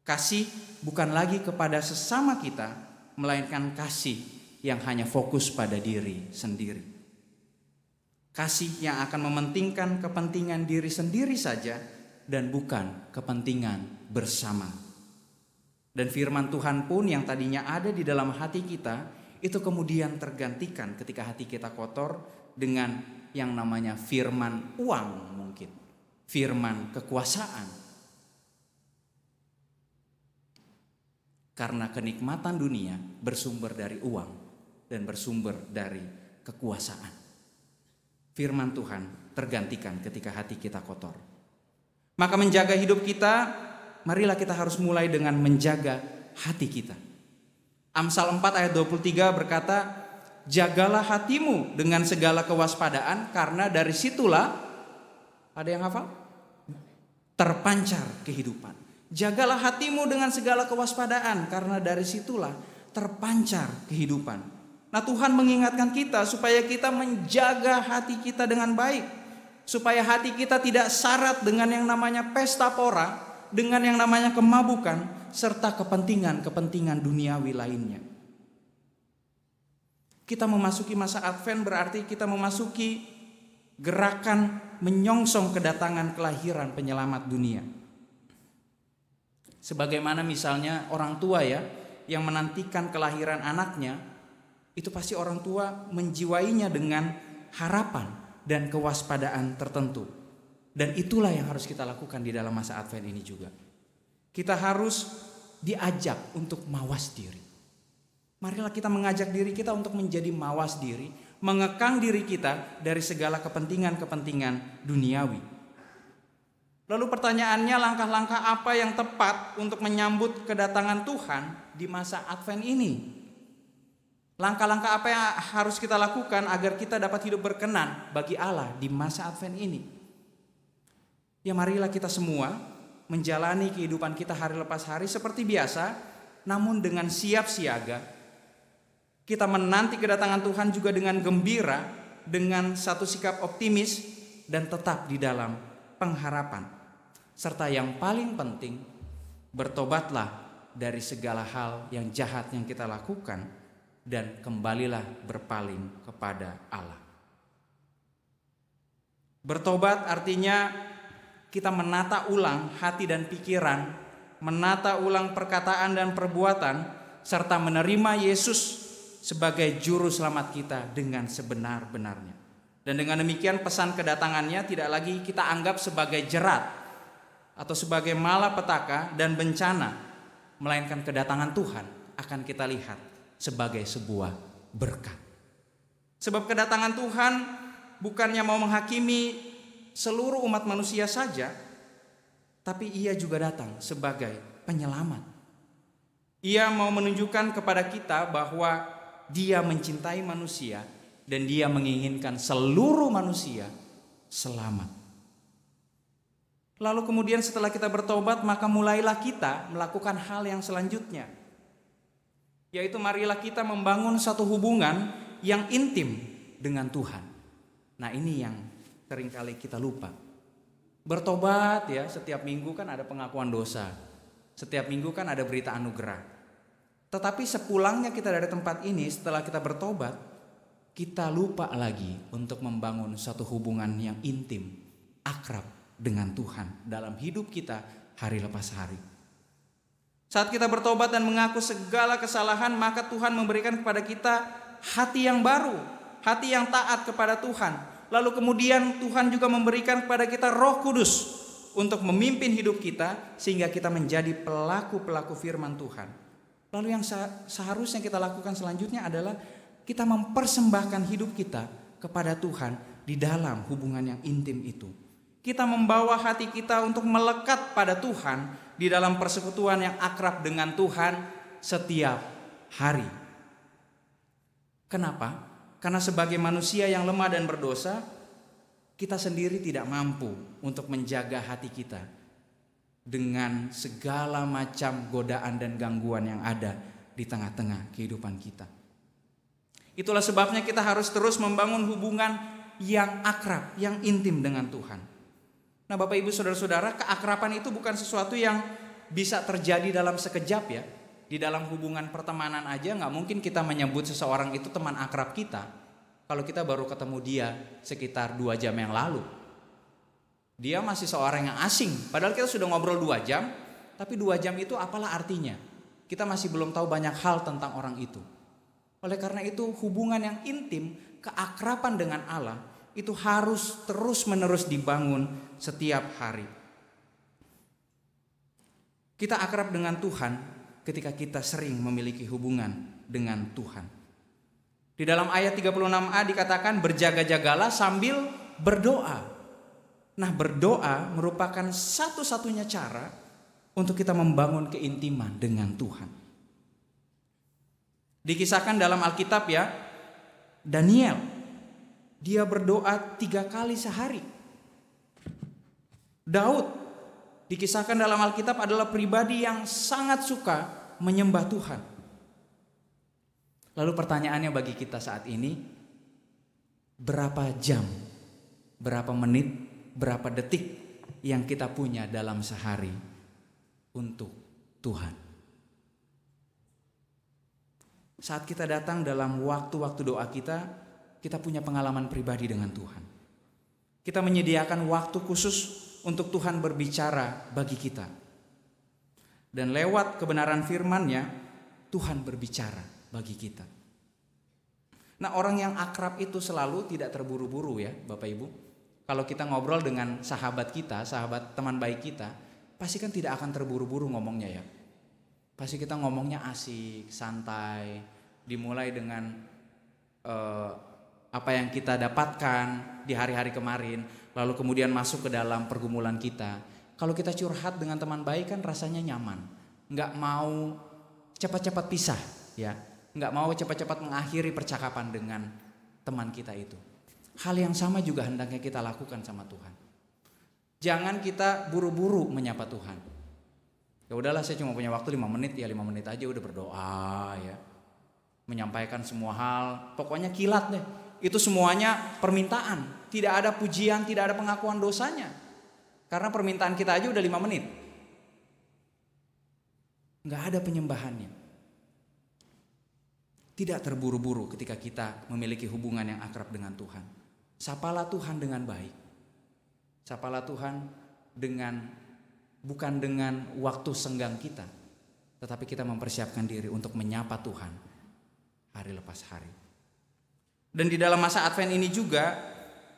Kasih bukan lagi kepada sesama kita, melainkan kasih yang hanya fokus pada diri sendiri. Kasih yang akan mementingkan kepentingan diri sendiri saja dan bukan kepentingan bersama. Dan firman Tuhan pun yang tadinya ada di dalam hati kita, itu kemudian tergantikan ketika hati kita kotor dengan yang namanya firman uang mungkin. Firman kekuasaan. Karena kenikmatan dunia bersumber dari uang dan bersumber dari kekuasaan. Firman Tuhan tergantikan ketika hati kita kotor. Maka menjaga hidup kita, marilah kita harus mulai dengan menjaga hati kita. Amsal 4 ayat 23 berkata, jagalah hatimu dengan segala kewaspadaan, karena dari situlah, ada yang hafal? Terpancar kehidupan. Jagalah hatimu dengan segala kewaspadaan, karena dari situlah terpancar kehidupan. Nah, Tuhan mengingatkan kita supaya kita menjaga hati kita dengan baik, supaya hati kita tidak syarat dengan yang namanya pesta pora, dengan yang namanya kemabukan, serta kepentingan-kepentingan duniawi lainnya. Kita memasuki masa Advent berarti kita memasuki gerakan menyongsong kedatangan kelahiran penyelamat dunia. Sebagaimana misalnya orang tua ya, yang menantikan kelahiran anaknya, itu pasti orang tua menjiwainya dengan harapan dan kewaspadaan tertentu. Dan itulah yang harus kita lakukan di dalam masa Advent ini juga. Kita harus diajak untuk mawas diri. Marilah kita mengajak diri kita untuk menjadi mawas diri, mengekang diri kita dari segala kepentingan-kepentingan duniawi. Lalu pertanyaannya, langkah-langkah apa yang tepat untuk menyambut kedatangan Tuhan di masa Advent ini? Langkah-langkah apa yang harus kita lakukan agar kita dapat hidup berkenan bagi Allah di masa Advent ini? Ya, marilah kita semua menjalani kehidupan kita hari lepas hari seperti biasa, namun dengan siap siaga. Kita menanti kedatangan Tuhan juga dengan gembira, dengan satu sikap optimis, dan tetap di dalam pengharapan. Serta yang paling penting, bertobatlah dari segala hal yang jahat yang kita lakukan, dan kembalilah berpaling kepada Allah. Bertobat artinya kita menata ulang hati dan pikiran, menata ulang perkataan dan perbuatan, serta menerima Yesus sebagai juru selamat kita dengan sebenar-benarnya. Dan dengan demikian pesan kedatangannya tidak lagi kita anggap sebagai jerat atau sebagai malapetaka dan bencana, melainkan kedatangan Tuhan akan kita lihat sebagai sebuah berkat. Sebab kedatangan Tuhan bukannya mau menghakimi seluruh umat manusia saja, tapi ia juga datang sebagai penyelamat. Ia mau menunjukkan kepada kita bahwa dia mencintai manusia dan dia menginginkan seluruh manusia selamat. Lalu kemudian setelah kita bertobat, maka mulailah kita melakukan hal yang selanjutnya, yaitu marilah kita membangun satu hubungan yang intim dengan Tuhan. Nah, ini yang seringkali kita lupa. Bertobat ya, setiap minggu kan ada pengakuan dosa, setiap minggu kan ada berita anugerah. Tetapi sepulangnya kita dari tempat ini, setelah kita bertobat, kita lupa lagi untuk membangun suatu hubungan yang intim, akrab dengan Tuhan dalam hidup kita hari lepas hari. Saat kita bertobat dan mengaku segala kesalahan, maka Tuhan memberikan kepada kita hati yang baru, hati yang taat kepada Tuhan. Lalu kemudian Tuhan juga memberikan kepada kita Roh Kudus untuk memimpin hidup kita sehingga kita menjadi pelaku-pelaku firman Tuhan. Lalu yang seharusnya kita lakukan selanjutnya adalah kita mempersembahkan hidup kita kepada Tuhan di dalam hubungan yang intim itu. Kita membawa hati kita untuk melekat pada Tuhan di dalam persekutuan yang akrab dengan Tuhan setiap hari. Kenapa? Karena sebagai manusia yang lemah dan berdosa, kita sendiri tidak mampu untuk menjaga hati kita dengan segala macam godaan dan gangguan yang ada di tengah-tengah kehidupan kita. Itulah sebabnya kita harus terus membangun hubungan yang akrab, yang intim dengan Tuhan. Nah, Bapak Ibu Saudara-saudara, keakraban itu bukan sesuatu yang bisa terjadi dalam sekejap ya. Di dalam hubungan pertemanan aja gak mungkin kita menyebut seseorang itu teman akrab kita kalau kita baru ketemu dia sekitar 2 jam yang lalu. Dia masih seorang yang asing, padahal kita sudah ngobrol 2 jam, tapi 2 jam itu apalah artinya? Kita masih belum tahu banyak hal tentang orang itu. Oleh karena itu hubungan yang intim, keakraban dengan Allah itu harus terus-menerus dibangun setiap hari. Kita akrab dengan Tuhan ketika kita sering memiliki hubungan dengan Tuhan. Di dalam ayat 36a dikatakan berjaga-jagalah sambil berdoa. Nah, berdoa merupakan satu-satunya cara untuk kita membangun keintiman dengan Tuhan. Dikisahkan dalam Alkitab ya, Daniel dia berdoa 3 kali sehari. Daud dikisahkan dalam Alkitab adalah pribadi yang sangat suka menyembah Tuhan. Lalu pertanyaannya bagi kita saat ini, berapa jam, berapa menit, berapa detik yang kita punya dalam sehari untuk Tuhan? Saat kita datang dalam waktu-waktu doa kita punya pengalaman pribadi dengan Tuhan. Kita menyediakan waktu khusus untuk Tuhan berbicara bagi kita. Dan lewat kebenaran firman-Nya, Tuhan berbicara bagi kita. Nah, orang yang akrab itu selalu tidak terburu-buru ya Bapak Ibu. Kalau kita ngobrol dengan sahabat kita, sahabat teman baik kita, pasti kan tidak akan terburu-buru ngomongnya ya. Pasti kita ngomongnya asik, santai, dimulai dengan apa yang kita dapatkan di hari-hari kemarin, lalu kemudian masuk ke dalam pergumulan kita. Kalau kita curhat dengan teman baik kan rasanya nyaman, nggak mau cepat-cepat pisah ya, nggak mau cepat-cepat mengakhiri percakapan dengan teman kita itu. Hal yang sama juga hendaknya kita lakukan sama Tuhan. Jangan kita buru-buru menyapa Tuhan. Ya udahlah, saya cuma punya waktu 5 menit, ya 5 menit aja udah berdoa ya, menyampaikan semua hal, pokoknya kilat deh. Itu semuanya permintaan, tidak ada pujian, tidak ada pengakuan dosanya. Karena permintaan kita aja udah 5 menit. Nggak ada penyembahannya. Tidak terburu-buru ketika kita memiliki hubungan yang akrab dengan Tuhan. Sapalah Tuhan dengan baik. Sapalah Tuhan bukan dengan waktu senggang kita, tetapi kita mempersiapkan diri untuk menyapa Tuhan hari lepas hari. Dan di dalam masa Advent ini juga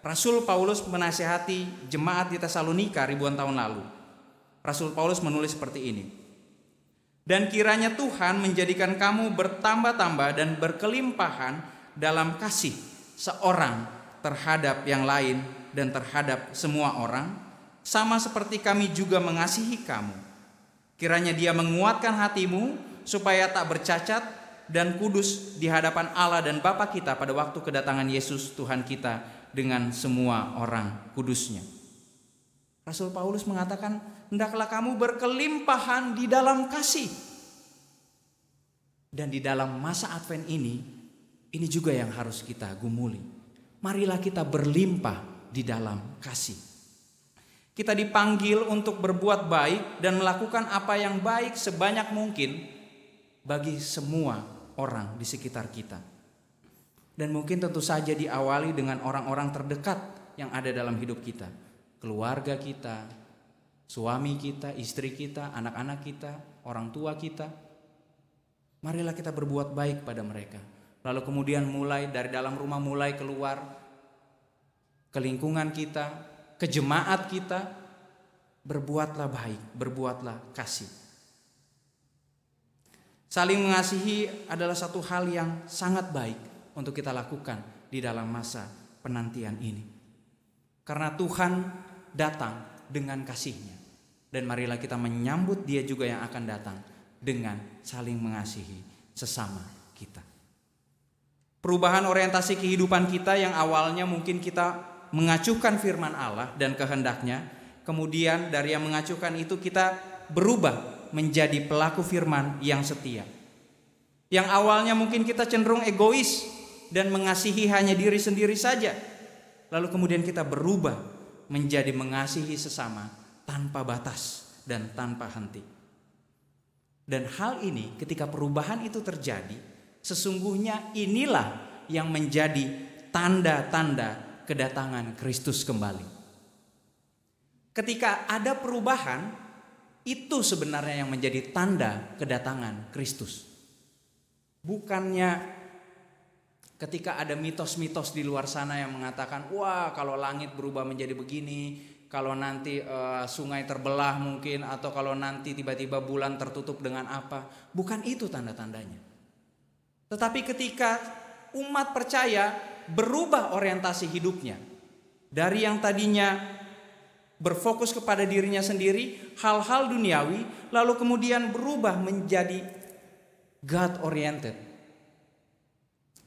Rasul Paulus menasihati jemaat di Tesalonika ribuan tahun lalu. Rasul Paulus menulis seperti ini. Dan kiranya Tuhan menjadikan kamu bertambah-tambah dan berkelimpahan dalam kasih seorang terhadap yang lain dan terhadap semua orang, sama seperti kami juga mengasihi kamu. Kiranya Dia menguatkan hatimu supaya tak bercacat dan kudus di hadapan Allah dan Bapa kita pada waktu kedatangan Yesus Tuhan kita dengan semua orang kudusnya. Rasul Paulus mengatakan, hendaklah kamu berkelimpahan di dalam kasih. Dan di dalam masa Advent ini juga yang harus kita gumuli. Marilah kita berlimpah di dalam kasih. Kita dipanggil untuk berbuat baik dan melakukan apa yang baik sebanyak mungkin bagi semua orang di sekitar kita. Dan mungkin tentu saja diawali dengan orang-orang terdekat yang ada dalam hidup kita. Keluarga kita, suami kita, istri kita, anak-anak kita, orang tua kita. Marilah kita berbuat baik pada mereka. Lalu kemudian mulai dari dalam rumah, mulai keluar ke lingkungan kita, ke jemaat kita. Berbuatlah baik, berbuatlah kasih. Saling mengasihi adalah satu hal yang sangat baik untuk kita lakukan di dalam masa penantian ini. Karena Tuhan datang dengan kasih-Nya. Dan marilah kita menyambut Dia juga yang akan datang dengan saling mengasihi sesama kita. Perubahan orientasi kehidupan kita yang awalnya mungkin kita mengacuhkan firman Allah dan kehendak-Nya, kemudian dari yang mengacuhkan itu kita berubah menjadi pelaku firman yang setia. Yang awalnya mungkin kita cenderung egois dan mengasihi hanya diri sendiri saja. Lalu kemudian kita berubah menjadi mengasihi sesama tanpa batas dan tanpa henti. Dan hal ini ketika perubahan itu terjadi, sesungguhnya inilah yang menjadi tanda-tanda kedatangan Kristus kembali. Ketika ada perubahan, itu sebenarnya yang menjadi tanda kedatangan Kristus. Bukannya ketika ada mitos-mitos di luar sana yang mengatakan, wah kalau langit berubah menjadi begini, kalau nanti sungai terbelah mungkin, atau kalau nanti tiba-tiba bulan tertutup dengan apa. Bukan itu tanda-tandanya. Tetapi ketika umat percaya berubah orientasi hidupnya, dari yang tadinya berfokus kepada dirinya sendiri, hal-hal duniawi, lalu kemudian berubah menjadi God oriented,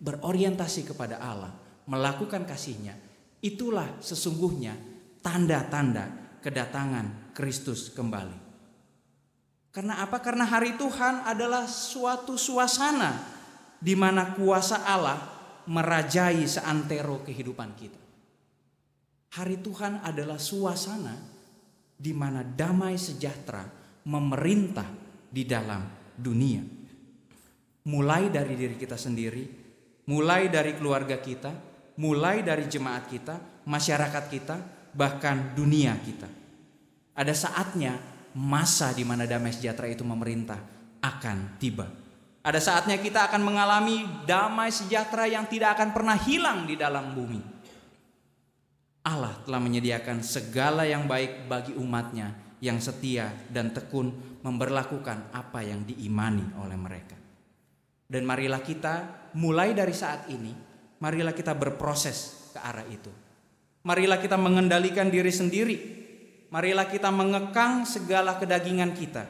berorientasi kepada Allah, melakukan kasih-Nya. Itulah sesungguhnya tanda-tanda kedatangan Kristus kembali. Karena apa? Karena hari Tuhan adalah suatu suasana di mana kuasa Allah merajai seantero kehidupan kita. Hari Tuhan adalah suasana di mana damai sejahtera memerintah di dalam dunia. Mulai dari diri kita sendiri, mulai dari keluarga kita, mulai dari jemaat kita, masyarakat kita, bahkan dunia kita. Ada saatnya masa di mana damai sejahtera itu memerintah akan tiba. Ada saatnya kita akan mengalami damai sejahtera yang tidak akan pernah hilang di dalam bumi. Allah telah menyediakan segala yang baik bagi umatnya yang setia dan tekun memberlakukan apa yang diimani oleh mereka. Dan marilah kita mulai dari saat ini, marilah kita berproses ke arah itu. Marilah kita mengendalikan diri sendiri. Marilah kita mengekang segala kedagingan kita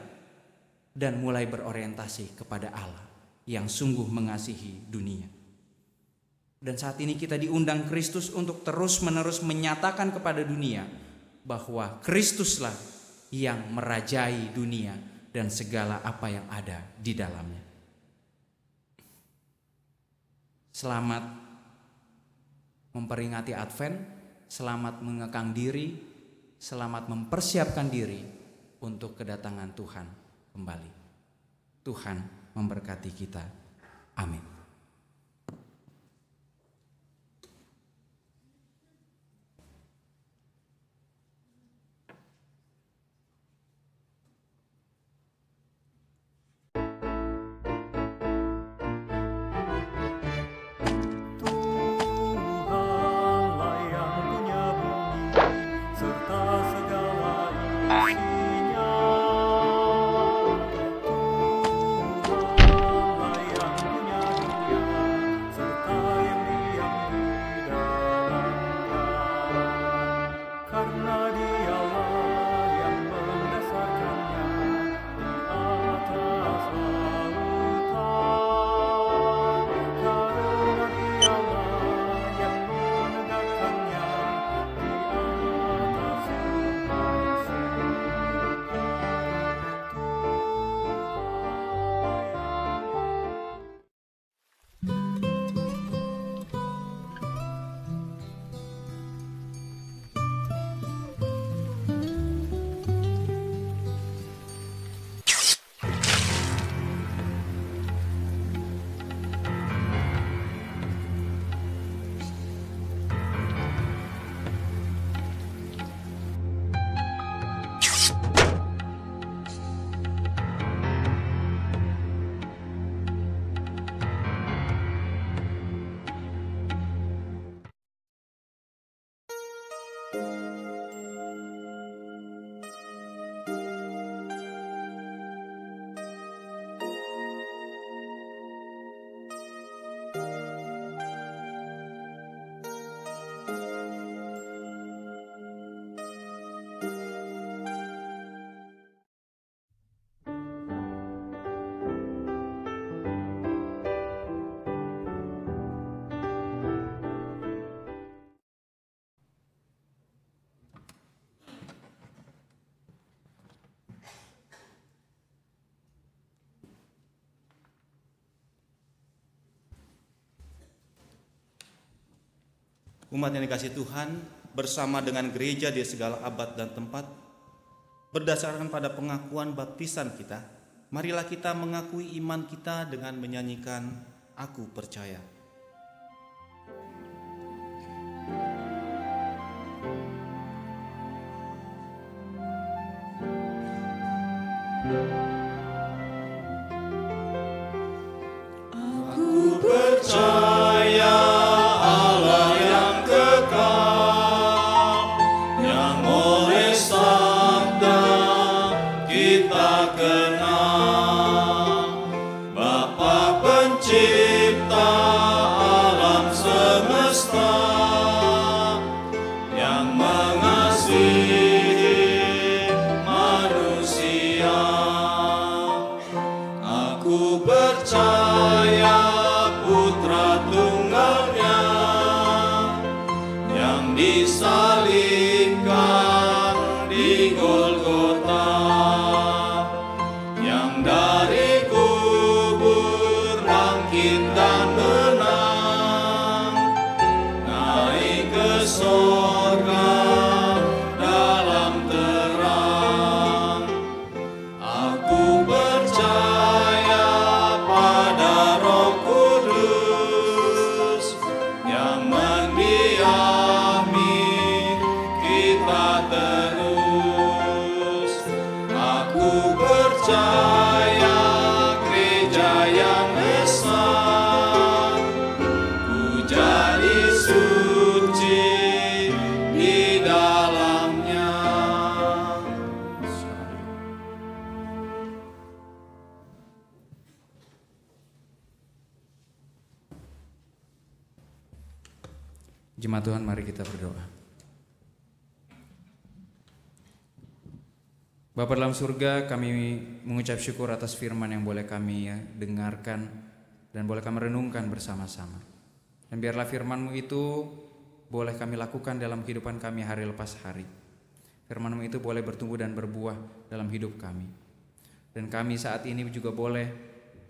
dan mulai berorientasi kepada Allah yang sungguh mengasihi dunia. Dan saat ini kita diundang Kristus untuk terus-menerus menyatakan kepada dunia bahwa Kristuslah yang merajai dunia dan segala apa yang ada di dalamnya. Selamat memperingati Advent, selamat mengekang diri, selamat mempersiapkan diri untuk kedatangan Tuhan kembali. Tuhan memberkati kita. Amin. Umat yang dikasihi Tuhan, bersama dengan gereja di segala abad dan tempat, berdasarkan pada pengakuan baptisan kita, marilah kita mengakui iman kita dengan menyanyikan Aku Percaya. Aku percaya Allah yang kekal, yang oleh sabda kita kenal, Bapa pencipta alam semesta, yang mengasihi manusia. Aku percaya Putra Tunggalnya yang disalibkan di Golgota, yang dari kubur bangkit dan menang, naik ke sorga dalam terang. Aku percaya pada Roh Kudus yang mendiami kita terus. Aku percaya gereja yang besar, ku jadi suci di dalamnya. Jemaat Tuhan, mari kita berdoa. Bapa dalam surga, kami mengucap syukur atas firman yang boleh kami dengarkan dan boleh kami renungkan bersama-sama. Dan biarlah firman-Mu itu boleh kami lakukan dalam kehidupan kami hari lepas hari. Firman-Mu itu boleh bertumbuh dan berbuah dalam hidup kami. Dan kami saat ini juga boleh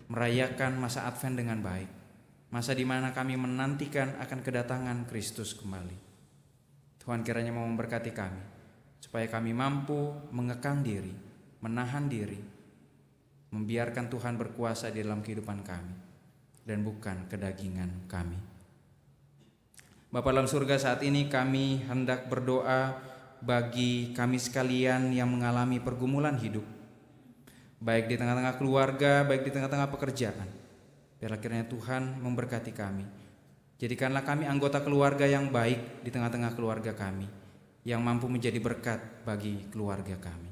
merayakan masa Advent dengan baik. Masa di mana kami menantikan akan kedatangan Kristus kembali. Tuhan kiranya mau memberkati kami, supaya kami mampu mengekang diri, menahan diri, membiarkan Tuhan berkuasa di dalam kehidupan kami, dan bukan kedagingan kami. Bapa dalam surga, saat ini kami hendak berdoa bagi kami sekalian yang mengalami pergumulan hidup, baik di tengah-tengah keluarga, baik di tengah-tengah pekerjaan. Biarlah kiranya Tuhan memberkati kami. Jadikanlah kami anggota keluarga yang baik di tengah-tengah keluarga kami, yang mampu menjadi berkat bagi keluarga kami.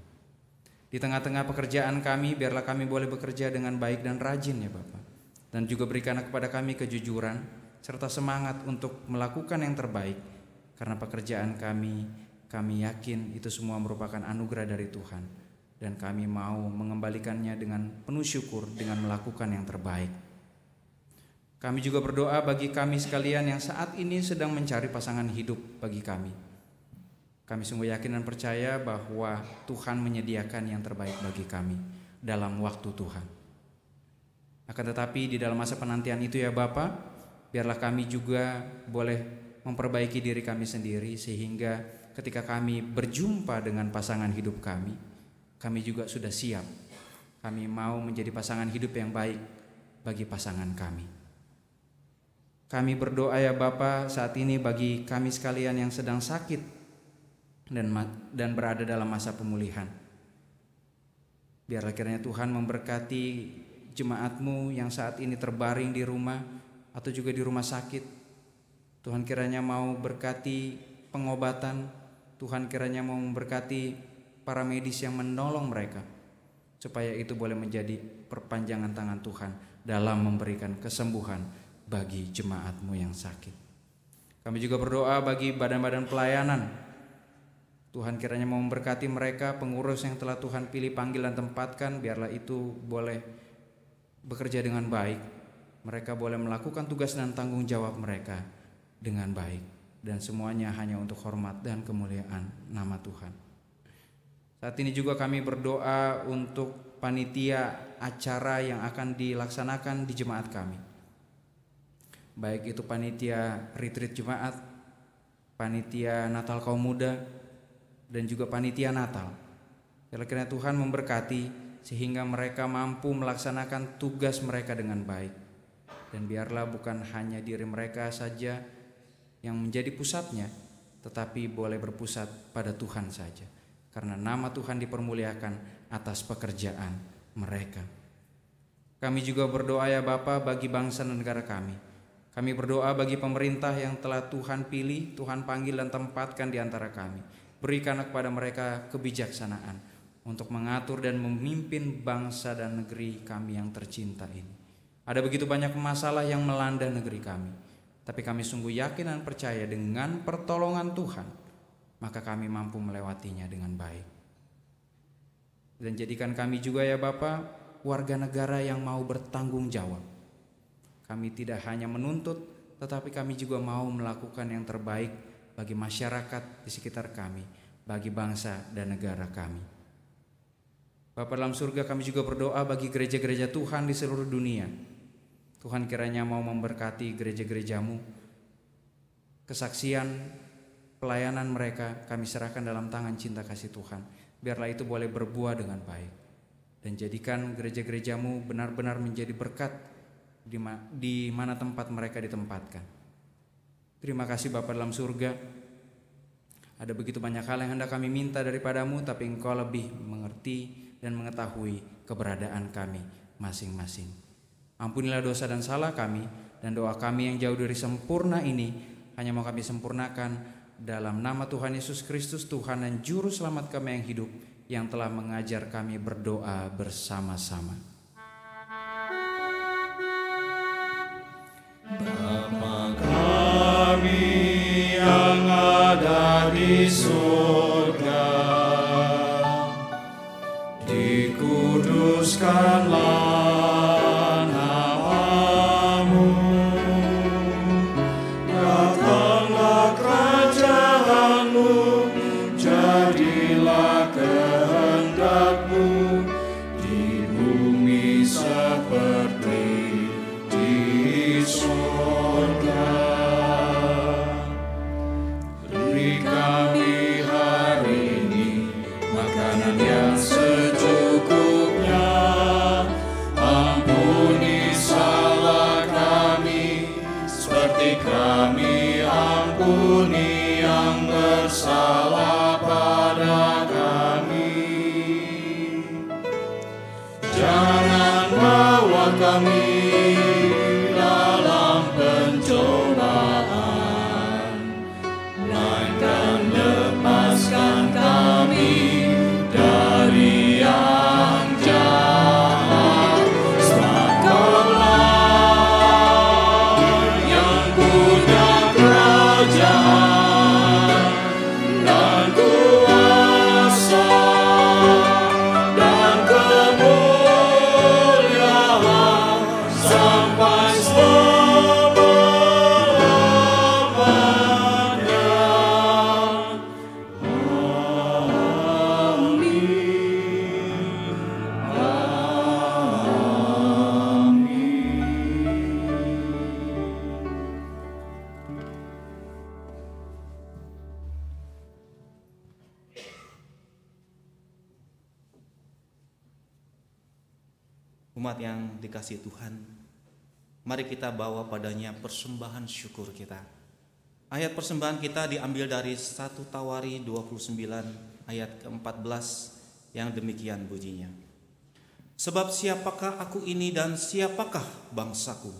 Di tengah-tengah pekerjaan kami, biarlah kami boleh bekerja dengan baik dan rajin ya Bapa. Dan juga berikanlah kepada kami kejujuran serta semangat untuk melakukan yang terbaik. Karena pekerjaan kami yakin itu semua merupakan anugerah dari Tuhan. Dan kami mau mengembalikannya dengan penuh syukur dengan melakukan yang terbaik. Kami juga berdoa bagi kami sekalian yang saat ini sedang mencari pasangan hidup bagi kami. Kami sungguh yakin dan percaya bahwa Tuhan menyediakan yang terbaik bagi kami dalam waktu Tuhan. Akan tetapi di dalam masa penantian itu ya Bapa, biarlah kami juga boleh memperbaiki diri kami sendiri, sehingga ketika kami berjumpa dengan pasangan hidup kami juga sudah siap. Kami mau menjadi pasangan hidup yang baik bagi pasangan kami. Kami berdoa ya Bapa saat ini bagi kami sekalian yang sedang sakit dan berada dalam masa pemulihan. Biarlah kiranya Tuhan memberkati jemaat-Mu yang saat ini terbaring di rumah atau juga di rumah sakit. Tuhan kiranya mau berkati pengobatan. Tuhan kiranya mau memberkati para medis yang menolong mereka, supaya itu boleh menjadi perpanjangan tangan Tuhan dalam memberikan kesembuhan bagi jemaat-Mu yang sakit. Kami juga berdoa bagi badan-badan pelayanan. Tuhan kiranya mau memberkati mereka, pengurus yang telah Tuhan pilih, panggil dan tempatkan. Biarlah itu boleh bekerja dengan baik. Mereka boleh melakukan tugas dan tanggung jawab mereka dengan baik. Dan semuanya hanya untuk hormat dan kemuliaan nama Tuhan. Saat ini juga kami berdoa untuk panitia acara yang akan dilaksanakan di jemaat kami. Baik itu panitia retreat jemaat panitia Natal kaum muda, dan juga panitia Natal. Kiranya Tuhan memberkati sehingga mereka mampu melaksanakan tugas mereka dengan baik. Dan biarlah bukan hanya diri mereka saja yang menjadi pusatnya, tetapi boleh berpusat pada Tuhan saja. Karena nama Tuhan dipermuliakan atas pekerjaan mereka. Kami juga berdoa ya Bapa bagi bangsa dan negara kami. Kami berdoa bagi pemerintah yang telah Tuhan pilih, Tuhan panggil dan tempatkan di antara kami. Berikan kepada mereka kebijaksanaan untuk mengatur dan memimpin bangsa dan negeri kami yang tercinta ini. Ada begitu banyak masalah yang melanda negeri kami, tapi kami sungguh yakin dan percaya dengan pertolongan Tuhan, maka kami mampu melewatinya dengan baik. Dan jadikan kami juga ya Bapa warga negara yang mau bertanggung jawab. Kami tidak hanya menuntut, tetapi kami juga mau melakukan yang terbaik bagi masyarakat di sekitar kami, bagi bangsa dan negara kami. Bapa dalam surga, kami juga berdoa bagi gereja-gereja Tuhan di seluruh dunia. Tuhan kiranya mau memberkati gereja-gerejamu. Kesaksian, pelayanan mereka kami serahkan dalam tangan cinta kasih Tuhan. Biarlah itu boleh berbuah dengan baik. Dan jadikan gereja-gerejamu benar-benar menjadi berkat di mana tempat mereka ditempatkan. Terima kasih Bapa dalam surga. Ada begitu banyak hal yang hendak kami minta daripadamu, tapi Engkau lebih mengerti dan mengetahui keberadaan kami masing-masing. Ampunilah dosa dan salah kami, dan doa kami yang jauh dari sempurna ini hanya mau kami sempurnakan dalam nama Tuhan Yesus Kristus, Tuhan dan Juru Selamat kami yang hidup, yang telah mengajar kami berdoa bersama-sama. Bapa kami yang ada di surga, dikuduskanlah nama-Mu, datanglah kerajaan-Mu, jadilah kehendak-Mu di bumi seperti di surga. Beri kami hari ini makanan yang secukupnya, ampuni salah kami seperti kami ampuni yang bersalah pada kami. Jangan bawa kami dalam pencobaan, melainkan lepaskan kami dari yang jahat. Sebab Kau-Lah yang punya kerajaan dan kuasa dan kemuliaan sampai selama-lamanya. Umat yang dikasihi Tuhan, mari kita bawa padanya persembahan syukur kita. Ayat persembahan kita diambil dari 1 Tawari 29 ayat ke-14 yang demikian bunyinya. Sebab siapakah aku ini dan siapakah bangsaku,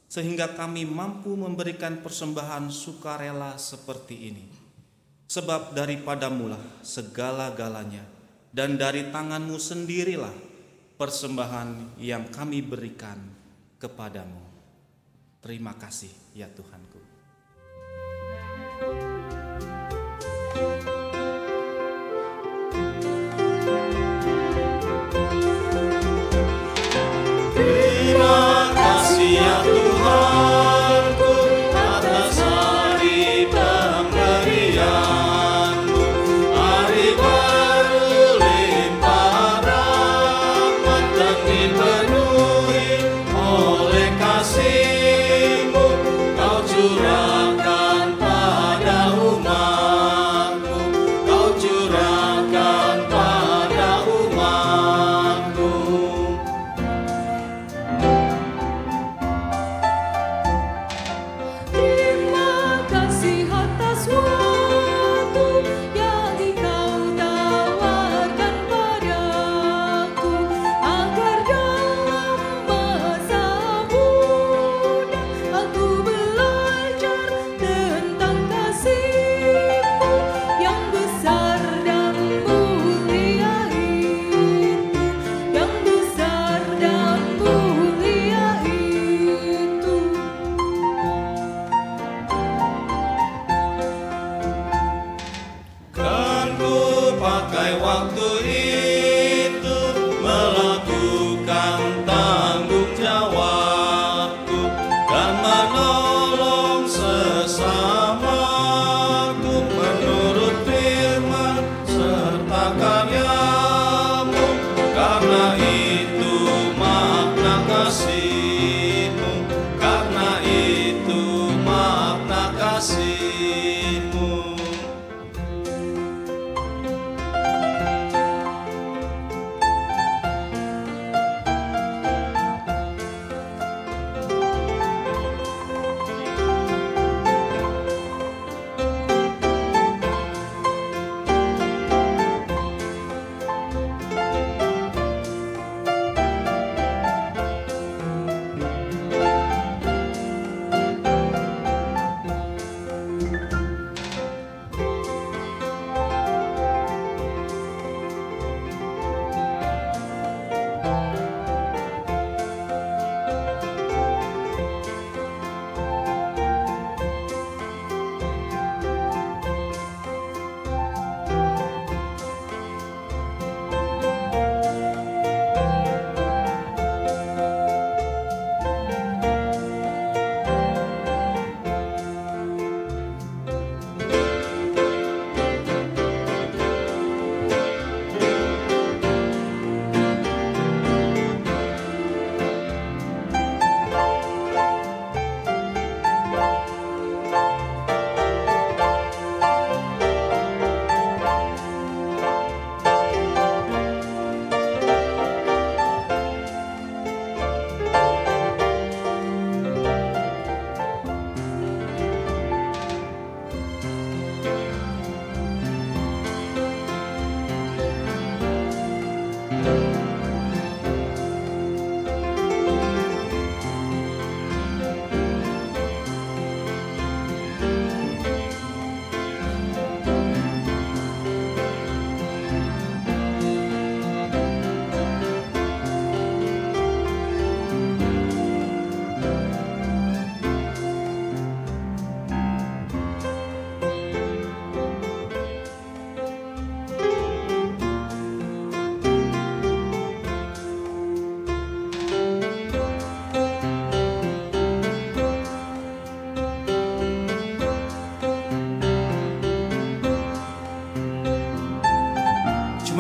sehingga kami mampu memberikan persembahan sukarela seperti ini. Sebab daripadamulah segala-galanya, dan dari tanganmu sendirilah persembahan yang kami berikan kepadamu. Terima kasih ya Tuhanku. Terima kasih ya Tuhanku atas hari pemberian-Mu, hari baru limpah rahmat dan dipenuhi oleh kasih-Mu. Kau curahkan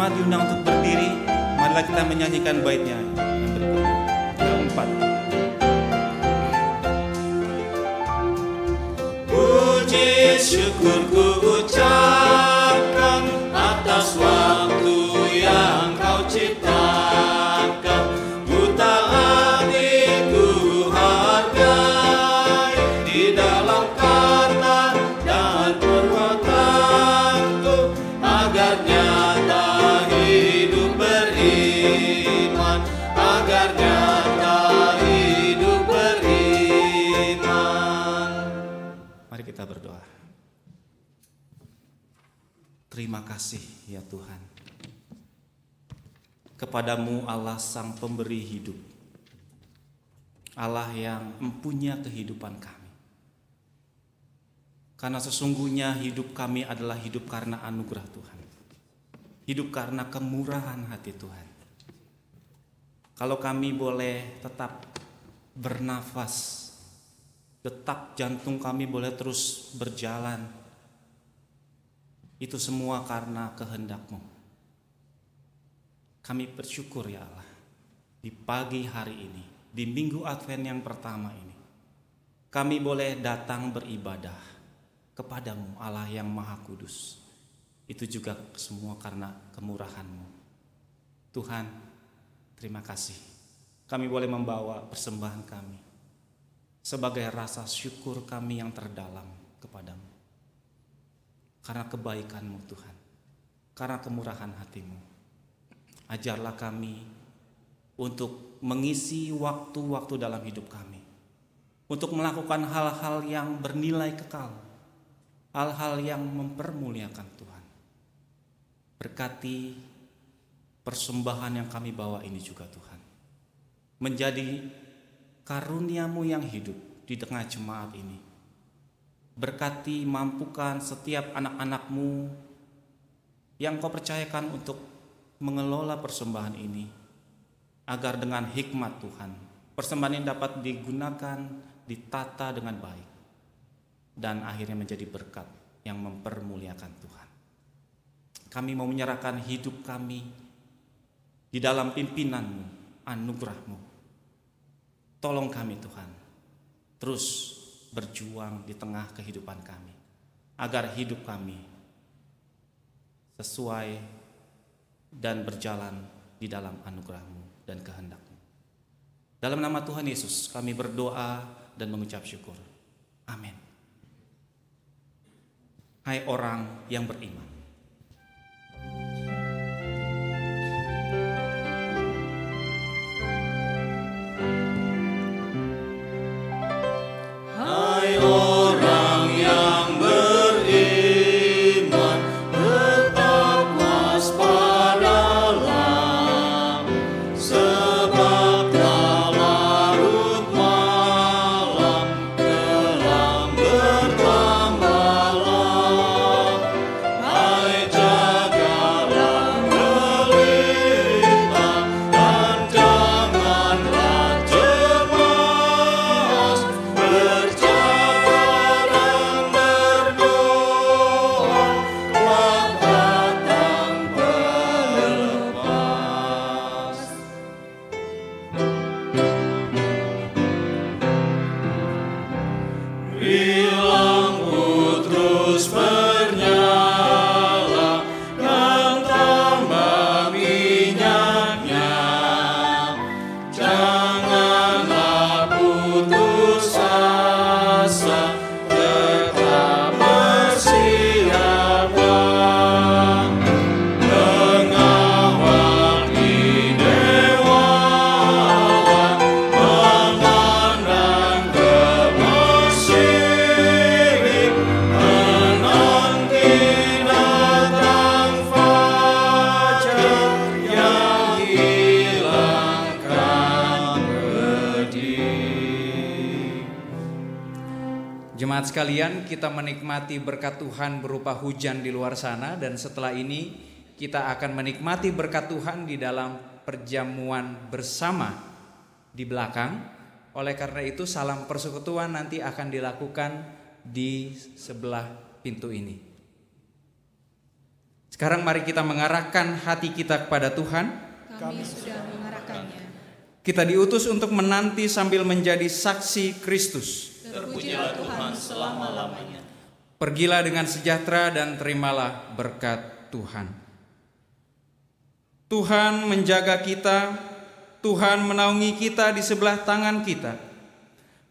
jemaat diundang untuk berdiri. Marilah kita menyanyikan baitnya yang berikutnya. Keempat. Puji syukur ku ucapkan atas waktu yang kau ciptakan. Ku taati, ku hargai di dalam kata dan perbuatanku, agar nyata hidup beriman, agar nyata hidup beriman. Mari kita berdoa. Terima kasih ya Tuhan. Kepadamu Allah Sang Pemberi hidup, Allah yang mempunyai kehidupan kami. Karena sesungguhnya hidup kami adalah hidup karena anugerah Tuhan, hidup karena kemurahan hati Tuhan. Kalau kami boleh tetap bernafas, detak jantung kami boleh terus berjalan, itu semua karena kehendak-Mu. Kami bersyukur ya Allah, di pagi hari ini, di minggu Advent yang pertama ini, kami boleh datang beribadah kepadamu Allah yang Maha Kudus. Itu juga semua karena kemurahan-Mu. Tuhan, terima kasih. Kami boleh membawa persembahan kami sebagai rasa syukur kami yang terdalam kepadamu. Karena kebaikan-Mu Tuhan, karena kemurahan hati-Mu. Ajarlah kami untuk mengisi waktu-waktu dalam hidup kami, untuk melakukan hal-hal yang bernilai kekal, hal-hal yang mempermuliakan Tuhan. Berkati persembahan yang kami bawa ini juga Tuhan, menjadi karunia-Mu yang hidup di tengah jemaat ini. Berkati, mampukan setiap anak-anak-Mu yang Kau percayakan untuk mengelola persembahan ini, agar dengan hikmat Tuhan, persembahan ini dapat digunakan, ditata dengan baik, dan akhirnya menjadi berkat yang mempermuliakan Tuhan. Kami mau menyerahkan hidup kami di dalam pimpinan-Mu, anugerah-Mu. Tolong kami Tuhan, terus berjuang di tengah kehidupan kami, agar hidup kami sesuai dan berjalan di dalam anugerah-Mu dan kehendak-Mu. Dalam nama Tuhan Yesus kami berdoa dan mengucap syukur. Amin. Hai orang yang beriman, Hai orang yang beriman, tetap waspadalah, sebab tak larut malam kelam bertambahlah. Hai jagalah pelita dan janganlah cemas, berjalan dan berdoa, kelak datang pelepas. Lampu terus bernyala dan tambah minyaknya, janganlah putus asa, tetap bersiaplah, mengawal di dewa Allah, memandang ke Mesir, menanti datang fajar yang hilangkan pedih. Jemaat sekalian, kita menikmati berkat Tuhan berupa hujan di luar sana, dan setelah ini kita akan menikmati berkat Tuhan di dalam perjamuan bersama di belakang. Oleh karena itu salam persekutuan nanti akan dilakukan di sebelah pintu ini. Sekarang mari kita mengarahkan hati kita kepada Tuhan. Kami sudah mengarahkannya. Kita diutus untuk menanti sambil menjadi saksi Kristus. Terpujilah Tuhan selama-lamanya. Pergilah dengan sejahtera dan terimalah berkat Tuhan. Tuhan menjaga kita, Tuhan menaungi kita di sebelah tangan kita.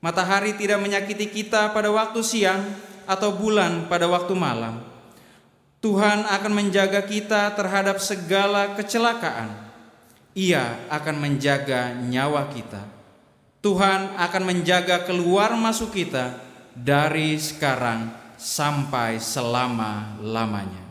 Matahari tidak menyakiti kita pada waktu siang atau bulan pada waktu malam. Tuhan akan menjaga kita terhadap segala kecelakaan. Ia akan menjaga nyawa kita. Tuhan akan menjaga keluar masuk kita dari sekarang sampai selama-lamanya.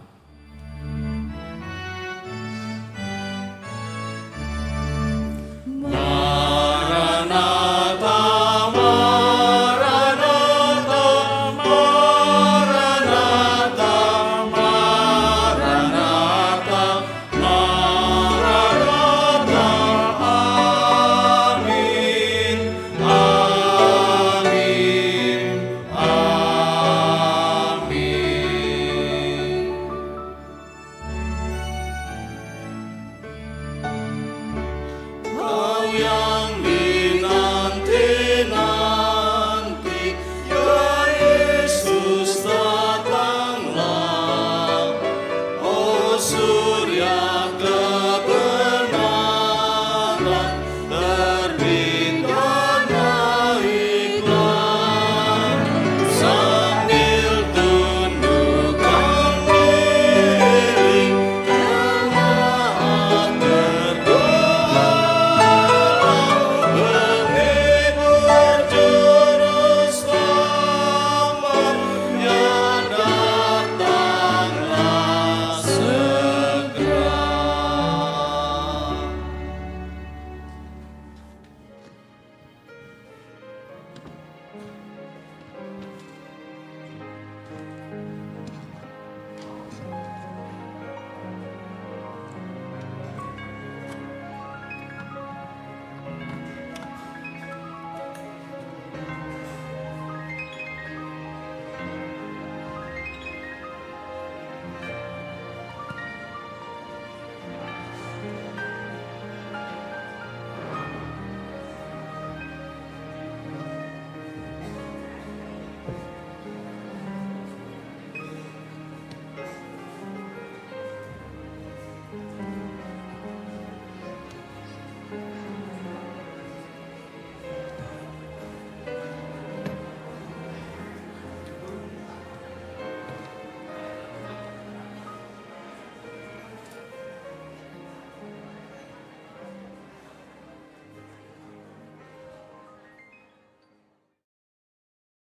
Surya kebenaran